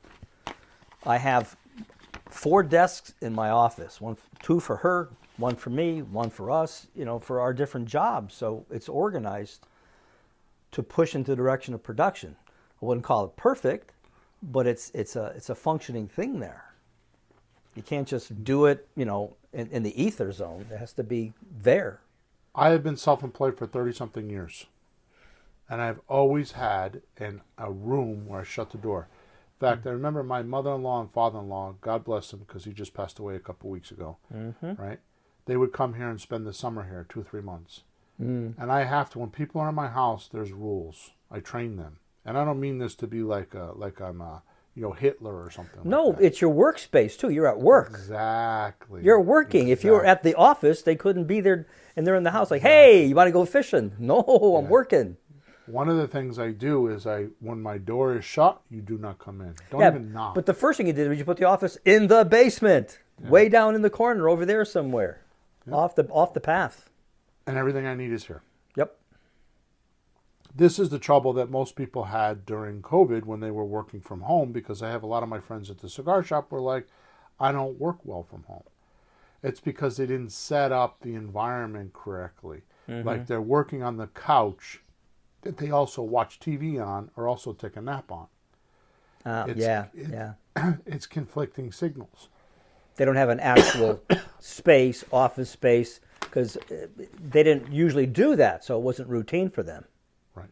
I have 4 desks in my office. 2 for her, 1 for me, 1 for us, for our different jobs. So it's organized to push into the direction of production. I wouldn't call it perfect, but it's a functioning thing there. You can't just do it, in the ether zone. It has to be there. I have been self-employed for 30-something years. And I've always had a room where I shut the door. In fact, I remember my mother-in-law and father-in-law, God bless them, because he just passed away a couple weeks ago, right? They would come here and spend the summer here, 2 or 3 months. And I have to, when people are in my house, there's rules. I train them. And I don't mean this to be like I'm Hitler or something. No, like that. It's your workspace too. You're at work. Exactly. You're working. If you were at the office, they couldn't be there, and they're in the house like, hey, you want to go fishing? No, I'm working. One of the things I do is when my door is shut, you do not come in. Don't even knock. But the first thing you did was you put the office in the basement, way down in the corner over there somewhere, off the path. And everything I need is here. Yep. this is the trouble that most people had during COVID when they were working from home, because I have a lot of my friends at the cigar shop were like, I don't work well from home. It's because they didn't set up the environment correctly. Like they're working on the couch that they also watch TV on or also take a nap on. It's conflicting signals. They don't have an actual space, office space, because they didn't usually do that, so it wasn't routine for them. Right.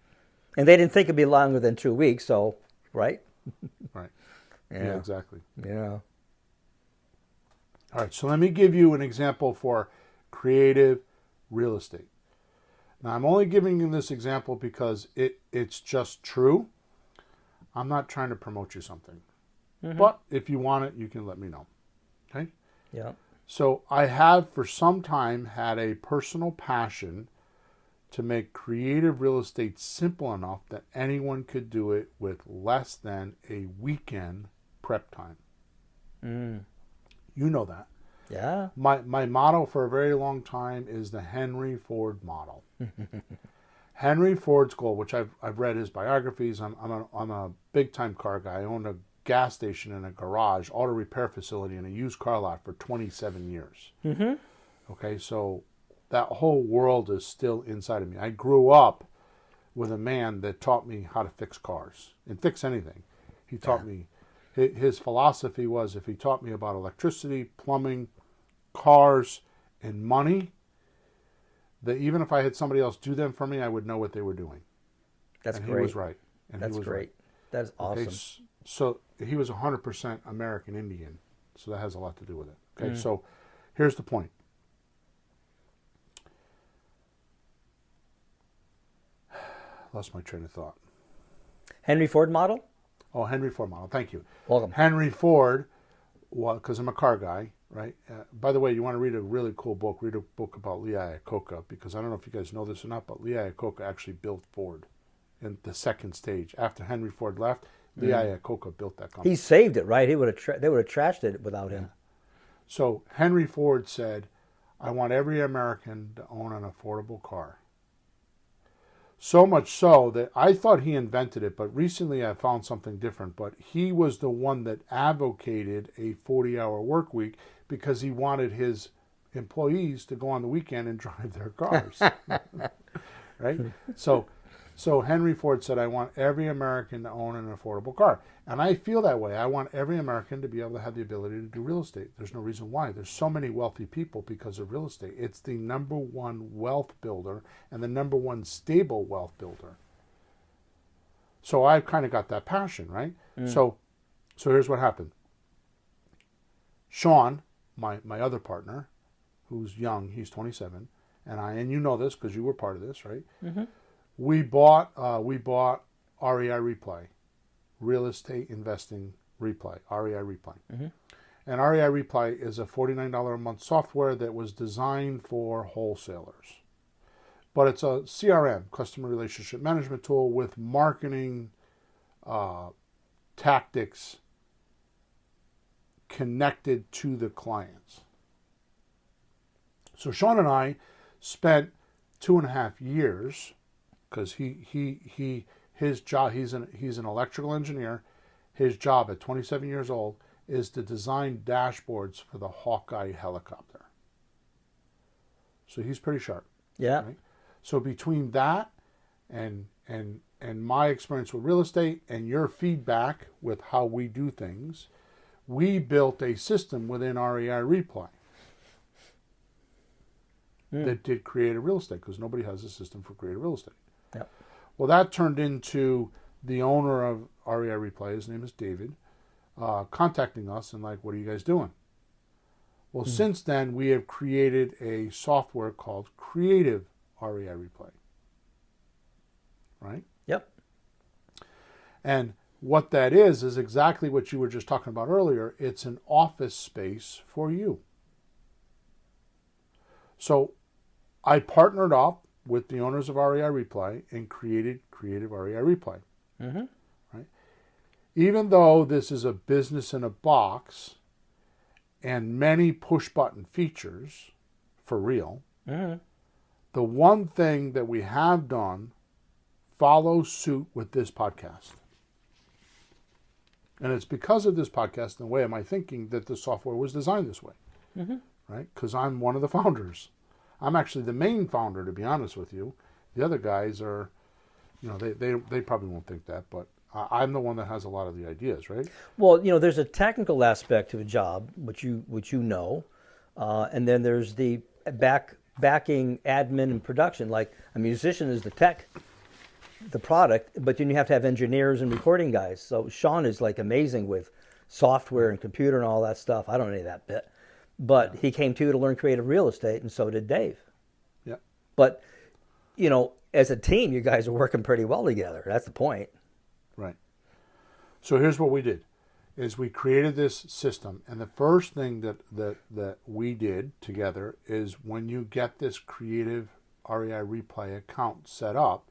And they didn't think it'd be longer than 2 weeks, so, right? Right. Yeah, exactly. Yeah. All right, so let me give you an example for creative real estate. Now, I'm only giving you this example because it's just true. I'm not trying to promote you something. But if you want it, you can let me know. Okay? Yeah. So I have for some time had a personal passion to make creative real estate simple enough that anyone could do it with less than a weekend prep time. You know that. Yeah. My motto for a very long time is the Henry Ford model. Henry Ford's goal, which I've read his biographies. I'm a big time car guy. I owned a gas station and a garage, auto repair facility, and a used car lot for 27 years. Okay, so that whole world is still inside of me. I grew up with a man that taught me how to fix cars and fix anything. He taught me. His philosophy was, if he taught me about electricity, plumbing, cars, and money, that even if I had somebody else do them for me, I would know what they were doing. That's and great. He was right. And That's he was great. Right. That is awesome. Okay, so he was 100% American Indian. So that has a lot to do with it. Okay, so here's the point. Lost my train of thought. Henry Ford model? Oh, Henry Ford model. Thank you. Welcome. Henry Ford, well, because I'm a car guy, right? By the way, you want to read a really cool book, read a book about Lee Iacocca, because I don't know if you guys know this or not, but Lee Iacocca actually built Ford in the second stage. After Henry Ford left, Lee Iacocca built that company. He saved it, right? They would have trashed it without him. So Henry Ford said, I want every American to own an affordable car. So much so that I thought he invented it, but recently I found something different. But he was the one that advocated a 40-hour work week because he wanted his employees to go on the weekend and drive their cars. Right? So Henry Ford said, I want every American to own an affordable car. And I feel that way. I want every American to be able to have the ability to do real estate. There's no reason why. There's so many wealthy people because of real estate. It's the number one wealth builder and the number one stable wealth builder. So I've kind of got that passion, right? So here's what happened. Sean, my other partner, who's young, he's 27, and you know this because you were part of this, right? We bought REI Replay, Real Estate Investing Replay, REI Replay. And REI Replay is a $49 a month software that was designed for wholesalers. But it's a CRM, customer relationship management tool, with marketing tactics connected to the clients. So Sean and I spent 2.5 years, because his job, he's an electrical engineer. His job at 27 years old is to design dashboards for the Hawkeye helicopter. So he's pretty sharp. Yeah. Right? So between that and my experience with real estate and your feedback with how we do things, we built a system within REI Replay that did creative real estate, because nobody has a system for creative real estate. Yep. Well, that turned into the owner of REI Replay, his name is David, contacting us and like, what are you guys doing? Well, since then, we have created a software called Creative REI Replay. Right? Yep. And what that is exactly what you were just talking about earlier. It's an office space for you. So I partnered up with the owners of REI Replay and created Creative REI Replay. Right? Even though this is a business in a box and many push-button features for real, the one thing that we have done follow suit with this podcast. And it's because of this podcast and the way of my thinking that the software was designed this way. Right? Because I'm one of the founders. I'm actually the main founder, to be honest with you. The other guys are, they probably won't think that, but I'm the one that has a lot of the ideas, right? Well, there's a technical aspect to a job, which you know, and then there's the backing admin and production. Like a musician is the tech, the product, but then you have to have engineers and recording guys. So Sean is like amazing with software and computer and all that stuff. I don't know any of that bit, but he came to learn creative real estate, and so did Dave. Yeah. But as a team, you guys are working pretty well together. That's the point. Right. So here's what we did, is we created this system. And the first thing that we did together is when you get this creative REI Replay account set up,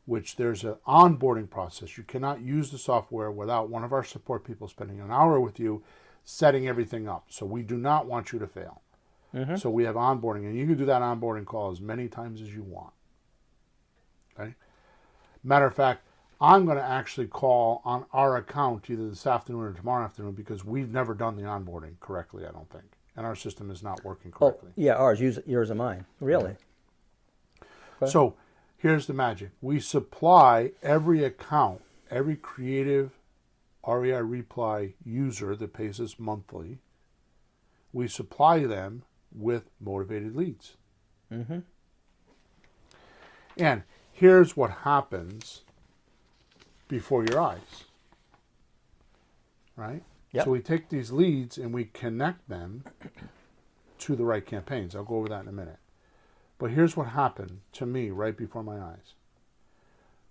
which there's an onboarding process. You cannot use the software without one of our support people spending an hour with you setting everything up. So we do not want you to fail. So we have onboarding, and you can do that onboarding call as many times as you want. Okay. Matter of fact, I'm going to actually call on our account either this afternoon or tomorrow afternoon because we've never done the onboarding correctly, I don't think. And our system is not working correctly. Oh, yeah, ours, yours and mine. Really? Okay. So here's the magic. We supply every account, every creative REI Reply user that pays us monthly, we supply them with motivated leads. And here's what happens before your eyes, right? Yep. So we take these leads and we connect them to the right campaigns. I'll go over that in a minute. But here's what happened to me right before my eyes.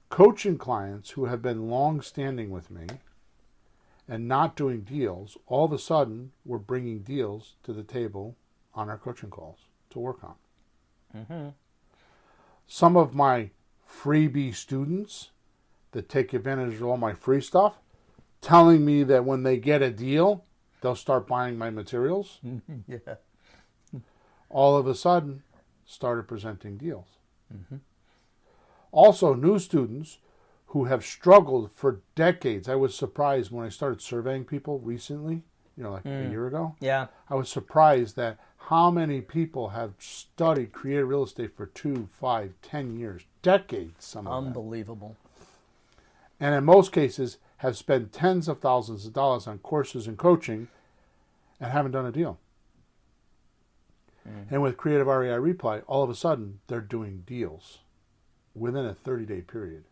Coaching clients who have been long-standing with me and not doing deals, all of a sudden were bringing deals to the table on our coaching calls to work on. Some of my freebie students that take advantage of all my free stuff, telling me that when they get a deal, they'll start buying my materials. Yeah. All of a sudden, started presenting deals. Also, new students who have struggled for decades. I was surprised when I started surveying people recently, like a year ago. Yeah. I was surprised that how many people have studied creative real estate for 2, 5, 10 years, decades, some of them. Unbelievable. And in most cases have spent tens of thousands of dollars on courses and coaching and haven't done a deal. And with Creative REI Reply, all of a sudden, they're doing deals within a 30-day period.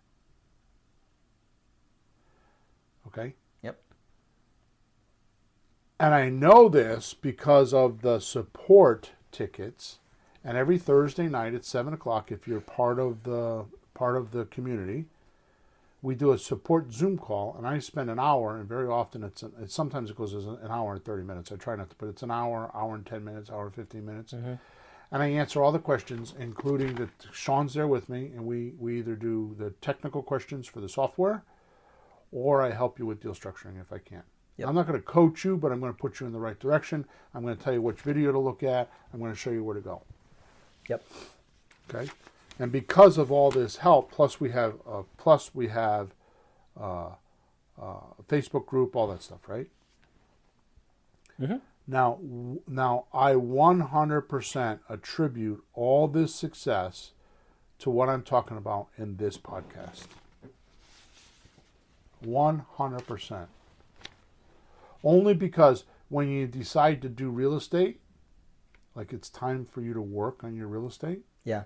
Okay? Yep. And I know this because of the support tickets. And every Thursday night at 7 o'clock, if you're part of the community, we do a support Zoom call, and I spend an hour, and very often sometimes it goes as an hour and 30 minutes. I try not to, but it's an hour, hour and 10 minutes, hour and 15 minutes. And I answer all the questions, including that Sean's there with me, and we either do the technical questions for the software, or I help you with deal structuring if I can. Yep. I'm not going to coach you, but I'm going to put you in the right direction. I'm going to tell you which video to look at. I'm going to show you where to go. Yep. Okay. And because of all this help, plus we have a Facebook group, all that stuff, right? Now I 100% attribute all this success to what I'm talking about in this podcast. 100%. Only because when you decide to do real estate, like it's time for you to work on your real estate. Yeah.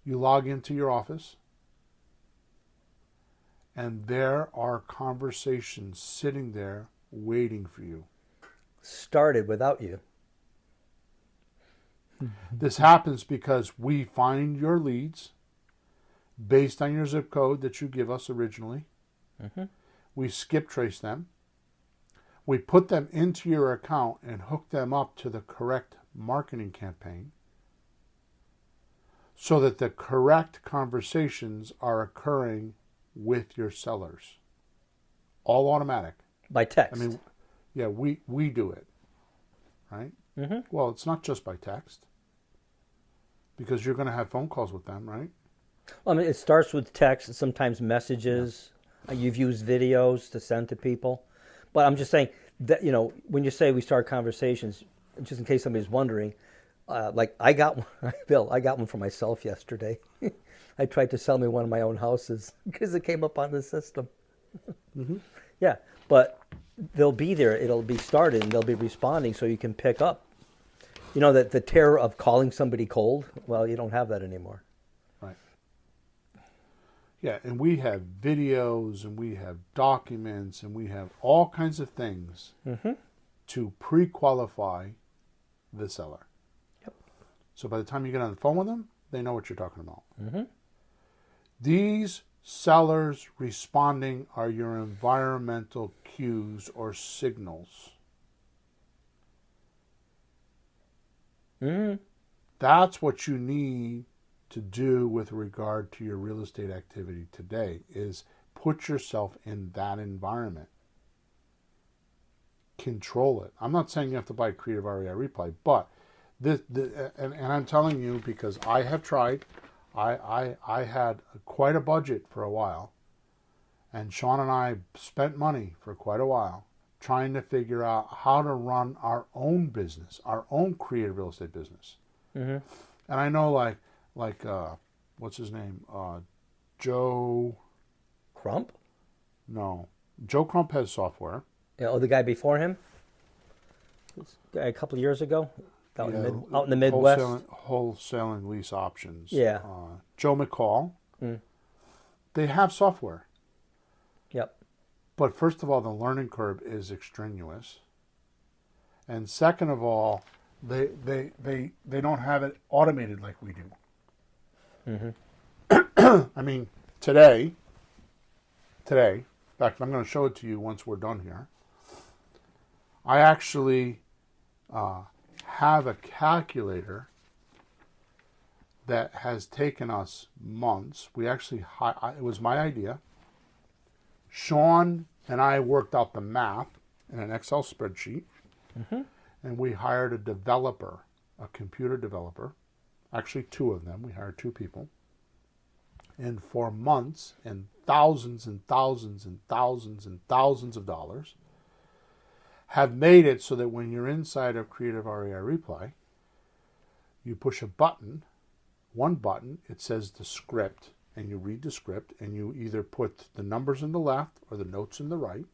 You log into your office, and there are conversations sitting there waiting for you. Started without you. This happens because we find your leads based on your zip code that you give us originally. We skip trace them. We put them into your account and hook them up to the correct marketing campaign, so that the correct conversations are occurring with your sellers. All automatic. By text. I mean, yeah, we do it, right? Well, it's not just by text, because you're going to have phone calls with them, right? I mean, it starts with text and sometimes messages. You've used videos to send to people. But I'm just saying that, when you say we start conversations, just in case somebody's wondering, like I got one, Bill, I got one for myself yesterday. I tried to sell me one of my own houses because it came up on the system. Mm-hmm. Yeah, but they'll be there. It'll be started and they'll be responding so you can pick up. That the terror of calling somebody cold, well, you don't have that anymore. Right. Yeah, and we have videos and we have documents and we have all kinds of things to pre-qualify the seller. Yep. So by the time you get on the phone with them, they know what you're talking about. Mm-hmm. These sellers responding are your environmental cues or signals. Mm-hmm. That's what you need to do with regard to your real estate activity today, is put yourself in that environment. Control it. I'm not saying you have to buy Creative REI Replay, but and I'm telling you because I have tried. I had quite a budget for a while, and Sean and I spent money for quite a while trying to figure out how to run our own business, our own creative real estate business. Mm-hmm. And I know like what's his name? Joe Crump? No. Joe Crump has software. Yeah, the guy before him? A couple of years ago? Out in the Midwest? Wholesaling lease options. Yeah. Joe McCall. They have software. Yep. But first of all, the learning curve is extraneous. And second of all, they don't have it automated like we do. Mm-hmm. I mean, today, in fact, I'm going to show it to you once we're done here. I actually have a calculator that has taken us months. We actually, it was my idea. Sean and I worked out the math in an Excel spreadsheet, and we hired a developer, a computer developer, actually two of them. We hired two people. And for months and thousands and thousands and thousands and thousands of dollars, have made it so that when you're inside of Creative REI Replay, you push a button, one button, it says the script, and you read the script, and you either put the numbers in the left or the notes in the right.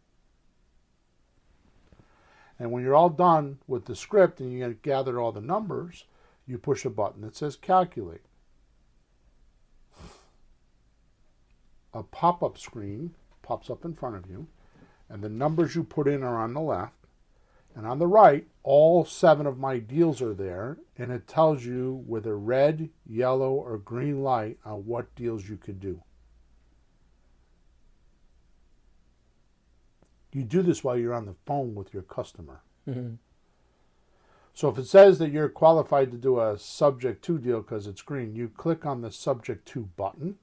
And when you're all done with the script and you gather all the numbers, you push a button that says calculate. A pop-up screen pops up in front of you, and the numbers you put in are on the left. And on the right, all 7 of my deals are there, and it tells you with a red, yellow, or green light on what deals you could do. You do this while you're on the phone with your customer. Mm-hmm. So if it says that you're qualified to do a subject to deal because it's green, you click on the subject to button.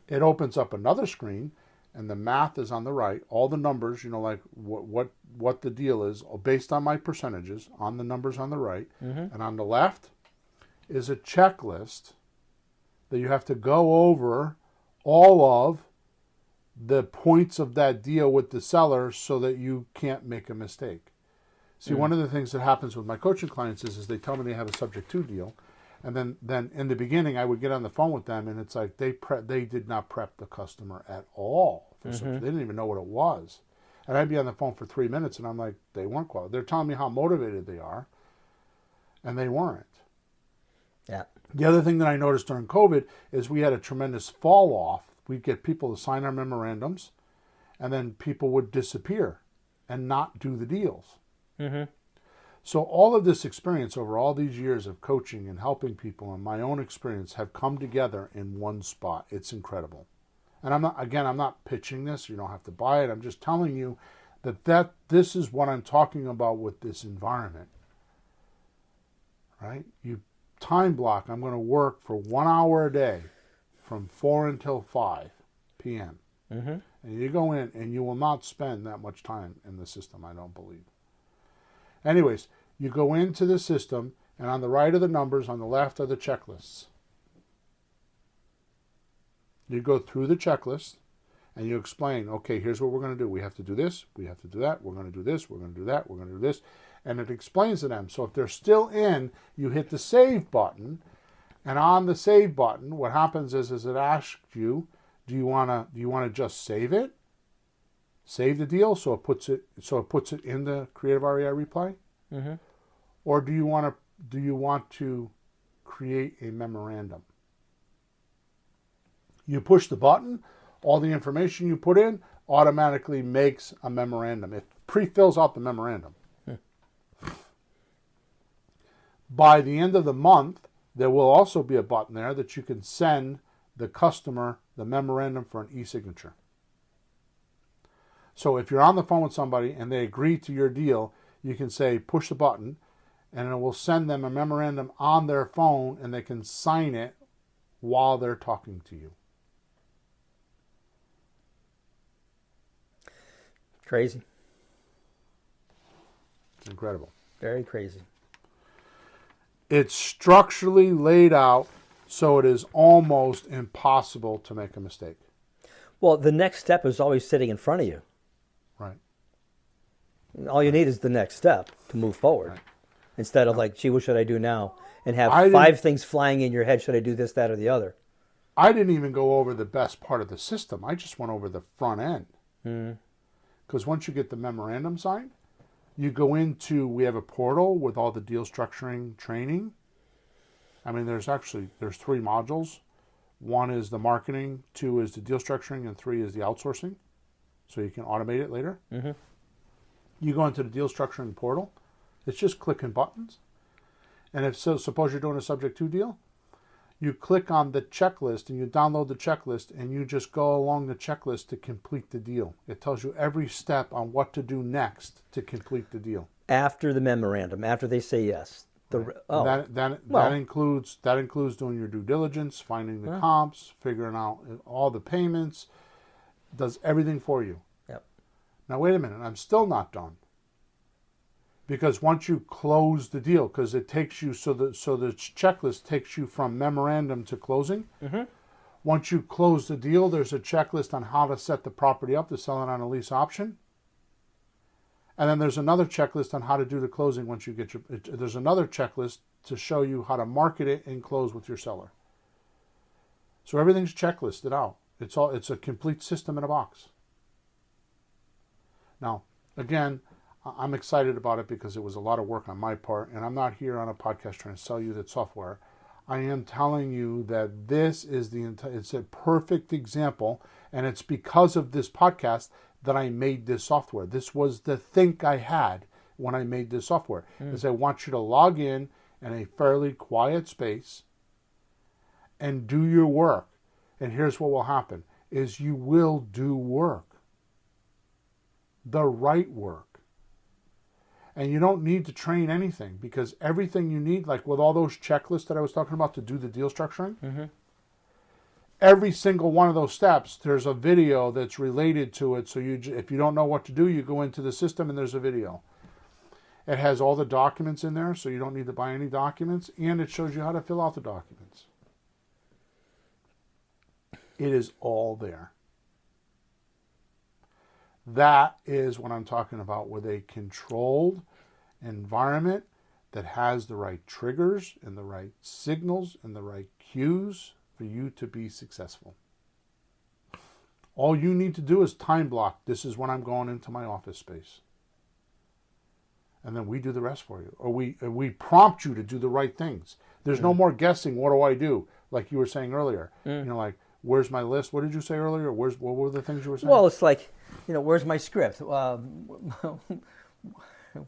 It opens up another screen, and the math is on the right. All the numbers, like what the deal is, based on my percentages, on the numbers on the right. Mm-hmm. And on the left is a checklist that you have to go over all of the points of that deal with the seller so that you can't make a mistake. See, one of the things that happens with my coaching clients is they tell me they have a subject to deal. And then in the beginning, I would get on the phone with them, and it's like they did not prep the customer at all. They didn't even know what it was. And I'd be on the phone for 3 minutes, and I'm like, they weren't qualified. They're telling me how motivated they are, and they weren't. Yeah. The other thing that I noticed during COVID is we had a tremendous fall off. We'd get people to sign our memorandums, and then people would disappear and not do the deals. Mm-hmm. So all of this experience over all these years of coaching and helping people and my own experience have come together in one spot. It's incredible. And I'm not pitching this. You don't have to buy it. I'm just telling you that this is what I'm talking about with this environment. Right? You time block. I'm going to work for 1 hour a day from 4 until 5 p.m. Mm-hmm. And you go in and you will not spend that much time in the system, I don't believe. Anyways, you go into the system, and on the right are the numbers, on the left are the checklists. You go through the checklist and you explain, okay, here's what we're going to do. We have to do this. We have to do that. We're going to do this. We're going to do that. We're going to do this. And it explains to them. So if they're still in, you hit the save button. And on the save button, what happens is it asks you, do you want to just save it? Save the deal so it puts it in the Creative REI replay? Mm-hmm. Or do you want to create a memorandum? You push the button, all the information you put in automatically makes a memorandum. It pre-fills out the memorandum. By the end of the month, there will also be a button there that you can send the customer the memorandum for an e-signature. So if you're on the phone with somebody and they agree to your deal, you can say push the button and it will send them a memorandum on their phone and they can sign it while they're talking to you. Crazy. It's incredible. Very crazy. It's structurally laid out so it is almost impossible to make a mistake. Well, the next step is always sitting in front of you. Right. All you need is the next step to move forward. Right. Instead of like, gee, what should I do now? And have five things flying in your head. Should I do this, that, or the other? I didn't even go over the best part of the system. I just went over the front end. Because once you get the memorandum signed, you go into, we have a portal with all the deal structuring training. I mean, there's 3 modules. 1 is the marketing, 2 is the deal structuring, and 3 is the outsourcing. So you can automate it later. Mm-hmm. You go into the deal structuring portal. It's just clicking buttons. And suppose you're doing a subject to deal, you click on the checklist and you download the checklist and you just go along the checklist to complete the deal. It tells you every step on what to do next to complete the deal. After the memorandum, after they say yes. That includes doing your due diligence, finding the comps, figuring out all the payments, does everything for you. Yep. Now wait a minute, I'm still not done. Because once you close the deal, because it takes you, so the checklist takes you from memorandum to closing. Mm-hmm. Once you close the deal, there's a checklist on how to set the property up to sell it on a lease option. And then there's another checklist on how to do the closing once you get there's another checklist to show you how to market it and close with your seller. So everything's checklisted out. It's a complete system in a box. Now, again, I'm excited about it because it was a lot of work on my part, and I'm not here on a podcast trying to sell you that software. I am telling you that this is it's a perfect example, and it's because of this podcast that I made this software. This was the think I had when I made this software, is I want you to log in a fairly quiet space and do your work. And here's what will happen, is you will do work. The right work. And you don't need to train anything because everything you need, like with all those checklists that I was talking about to do the deal structuring, every single one of those steps, there's a video that's related to it. So if you don't know what to do, you go into the system and there's a video. It has all the documents in there, so you don't need to buy any documents, and it shows you how to fill out the documents. It is all there. That is what I'm talking about with a controlled environment that has the right triggers and the right signals and the right cues for you to be successful. All you need to do is time block. This is when I'm going into my office space. And then we do the rest for you. Or we prompt you to do the right things. There's no more guessing, what do I do? Like you were saying earlier. Like, where's my list? What did you say earlier? What were the things you were saying? Well, it's like, where's my script?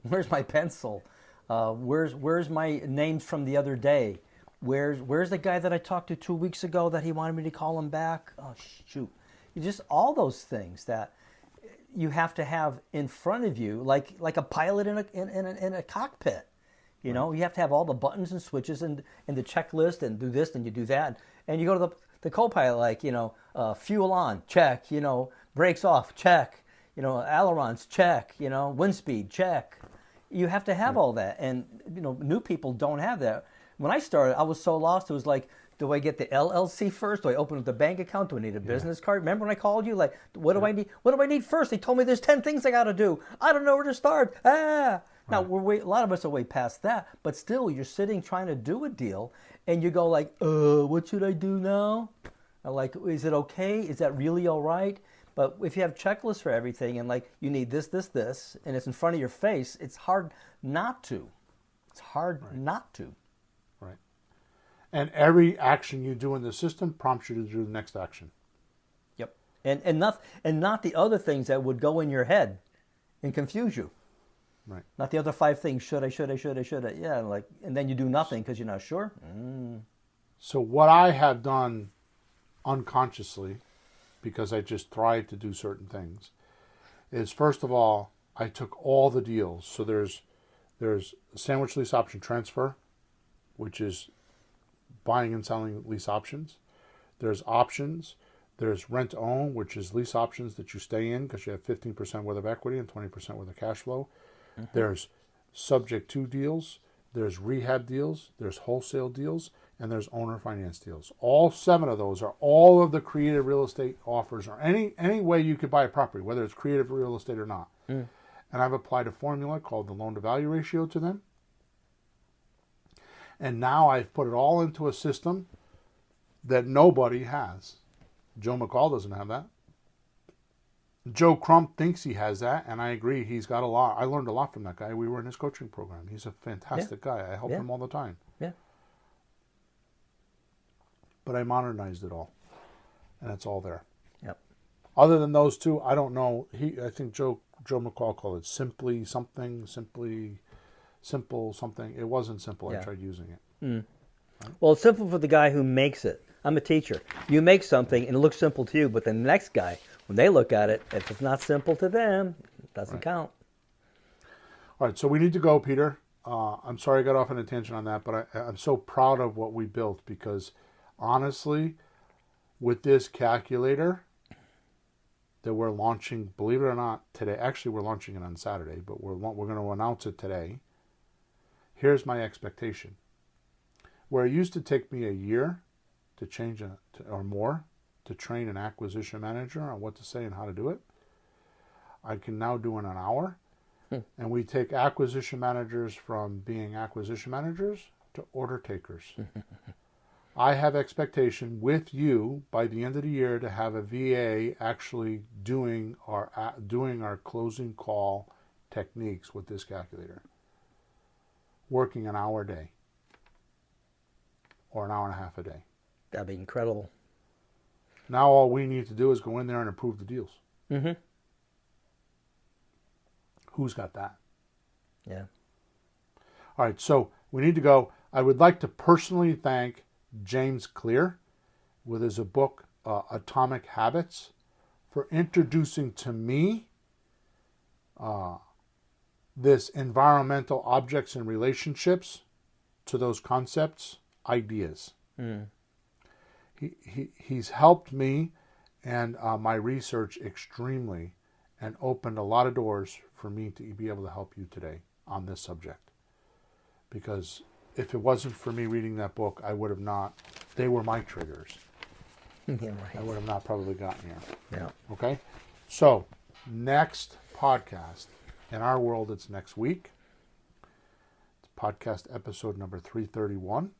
Where's my pencil? Where's my names from the other day? Where's the guy that I talked to 2 weeks ago that he wanted me to call him back? Oh, shoot. Just all those things that you have to have in front of you, like a pilot in a cockpit. You have to have all the buttons and switches and the checklist and do this and you do that. And you go to the co-pilot, like, fuel on, check, brakes off, check, ailerons, check, wind speed, check. You have to have all that. And, new people don't have that. When I started, I was so lost. It was like Do I get the LLC first? Do I open up the bank account? Do I need a business card? Remember when I called you? Like, what do I need? What do I need first? They told me there's 10 things I got to do. I don't know where to start. Ah. Now, a lot of us are way past that, but still, you're sitting trying to do a deal, and you go like, what should I do now? Like, is it okay? Is that really all right? But if you have checklists for everything, and like, you need this, this, this, and it's in front of your face, it's hard not to. It's hard not to. Right. And every action you do in the system prompts you to do the next action. Yep. And not the other things that would go in your head and confuse you. Right. Not the other 5 things. Should I? Yeah, like, and then you do nothing because you're not sure. So what I have done unconsciously, because I just thrive to do certain things, is first of all, I took all the deals. So there's sandwich lease option transfer, which is buying and selling lease options. There's options. There's rent own, which is lease options that you stay in because you have 15% worth of equity and 20% worth of cash flow. There's subject to deals, there's rehab deals, there's wholesale deals, and there's owner finance deals. All 7 of those are all of the creative real estate offers, or any way you could buy a property, whether it's creative real estate or not. And I've applied a formula called the loan to value ratio to them. And now I've put it all into a system that nobody has. Joe McCall doesn't have that. Joe Crump thinks he has that, and I agree. He's got a lot. I learned a lot from that guy. We were in his coaching program. He's a fantastic guy. I help him all the time. Yeah. But I modernized it all, and it's all there. Yep. Other than those 2, I don't know. I think Joe McCall called it simple something. It wasn't simple. I tried using it. Right? Well, it's simple for the guy who makes it. I'm a teacher. You make something, and it looks simple to you, but the next guy, when they look at it, if it's not simple to them, it doesn't count. All right, so we need to go, Peter. I'm sorry I got off on a tangent on that, but I'm so proud of what we built because, honestly, with this calculator that we're launching, believe it or not, today. Actually, we're launching it on Saturday, but we're going to announce it today. Here's my expectation. Where it used to take me a year to change or more to train an acquisition manager on what to say and how to do it, I can now do in an hour. And we take acquisition managers from being acquisition managers to order takers. I have expectation with you by the end of the year to have a VA actually doing our closing call techniques with this calculator, working an hour a day or an hour and a half a day. That'd be incredible. Now all we need to do is go in there and approve the deals. Who's got that? Yeah. All right, so we need to go. I would like to personally thank James Clear with his book, Atomic Habits, for introducing to me this environmental objects and relationships to those concepts, ideas. He's helped me and my research extremely and opened a lot of doors for me to be able to help you today on this subject. Because if it wasn't for me reading that book, I would have not, they were my triggers. Yeah, right. I would have not probably gotten here. Yeah. Okay? So, next podcast, in our world, it's next week. It's podcast episode number 331.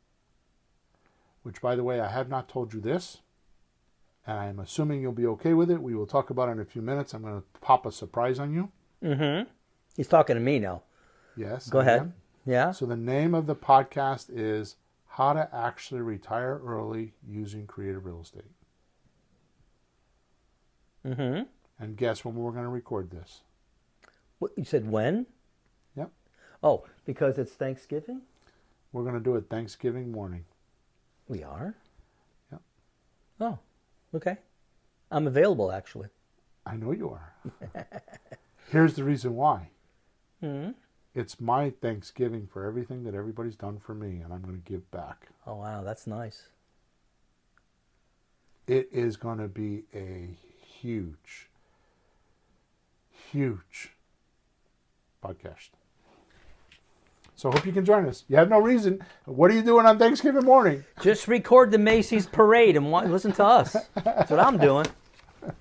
Which, by the way, I have not told you this, and I'm assuming you'll be okay with it. We will talk about it in a few minutes. I'm going to pop a surprise on you. He's talking to me now. Yes. Go ahead. Yeah. So the name of the podcast is How to Actually Retire Early Using Creative Real Estate. And guess when we're going to record this? What, you said when? Yep. Oh, because it's Thanksgiving? We're going to do it Thanksgiving morning. We are? Yep. Oh, okay. I'm available, actually. I know you are. Here's the reason why. It's my Thanksgiving for everything that everybody's done for me, and I'm going to give back. Oh, wow, that's nice. It is going to be a huge, huge podcast. So I hope you can join us. You have no reason. What are you doing on Thanksgiving morning? Just record the Macy's parade and listen to us. That's what I'm doing. All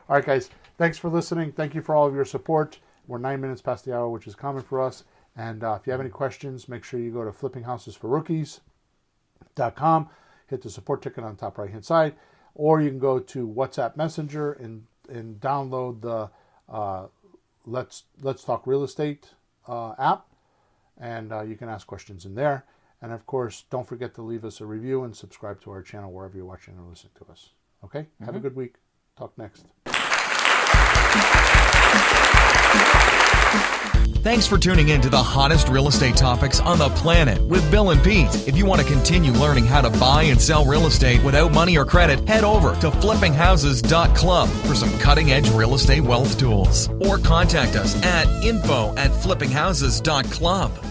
right, guys. Thanks for listening. Thank you for all of your support. We're 9 minutes past the hour, which is common for us. And if you have any questions, make sure you go to flippinghouses4rookies.com. Hit the support ticket on the top right-hand side. Or you can go to WhatsApp Messenger and download the Let's Talk Real Estate app. And you can ask questions in there. And of course, don't forget to leave us a review and subscribe to our channel wherever you're watching or listening to us. Okay? Have a good week. Talk next. Thanks for tuning in to the hottest real estate topics on the planet with Bill and Pete. If you want to continue learning how to buy and sell real estate without money or credit, head over to flippinghouses.club for some cutting-edge real estate wealth tools. Or contact us at info@flippinghouses.club.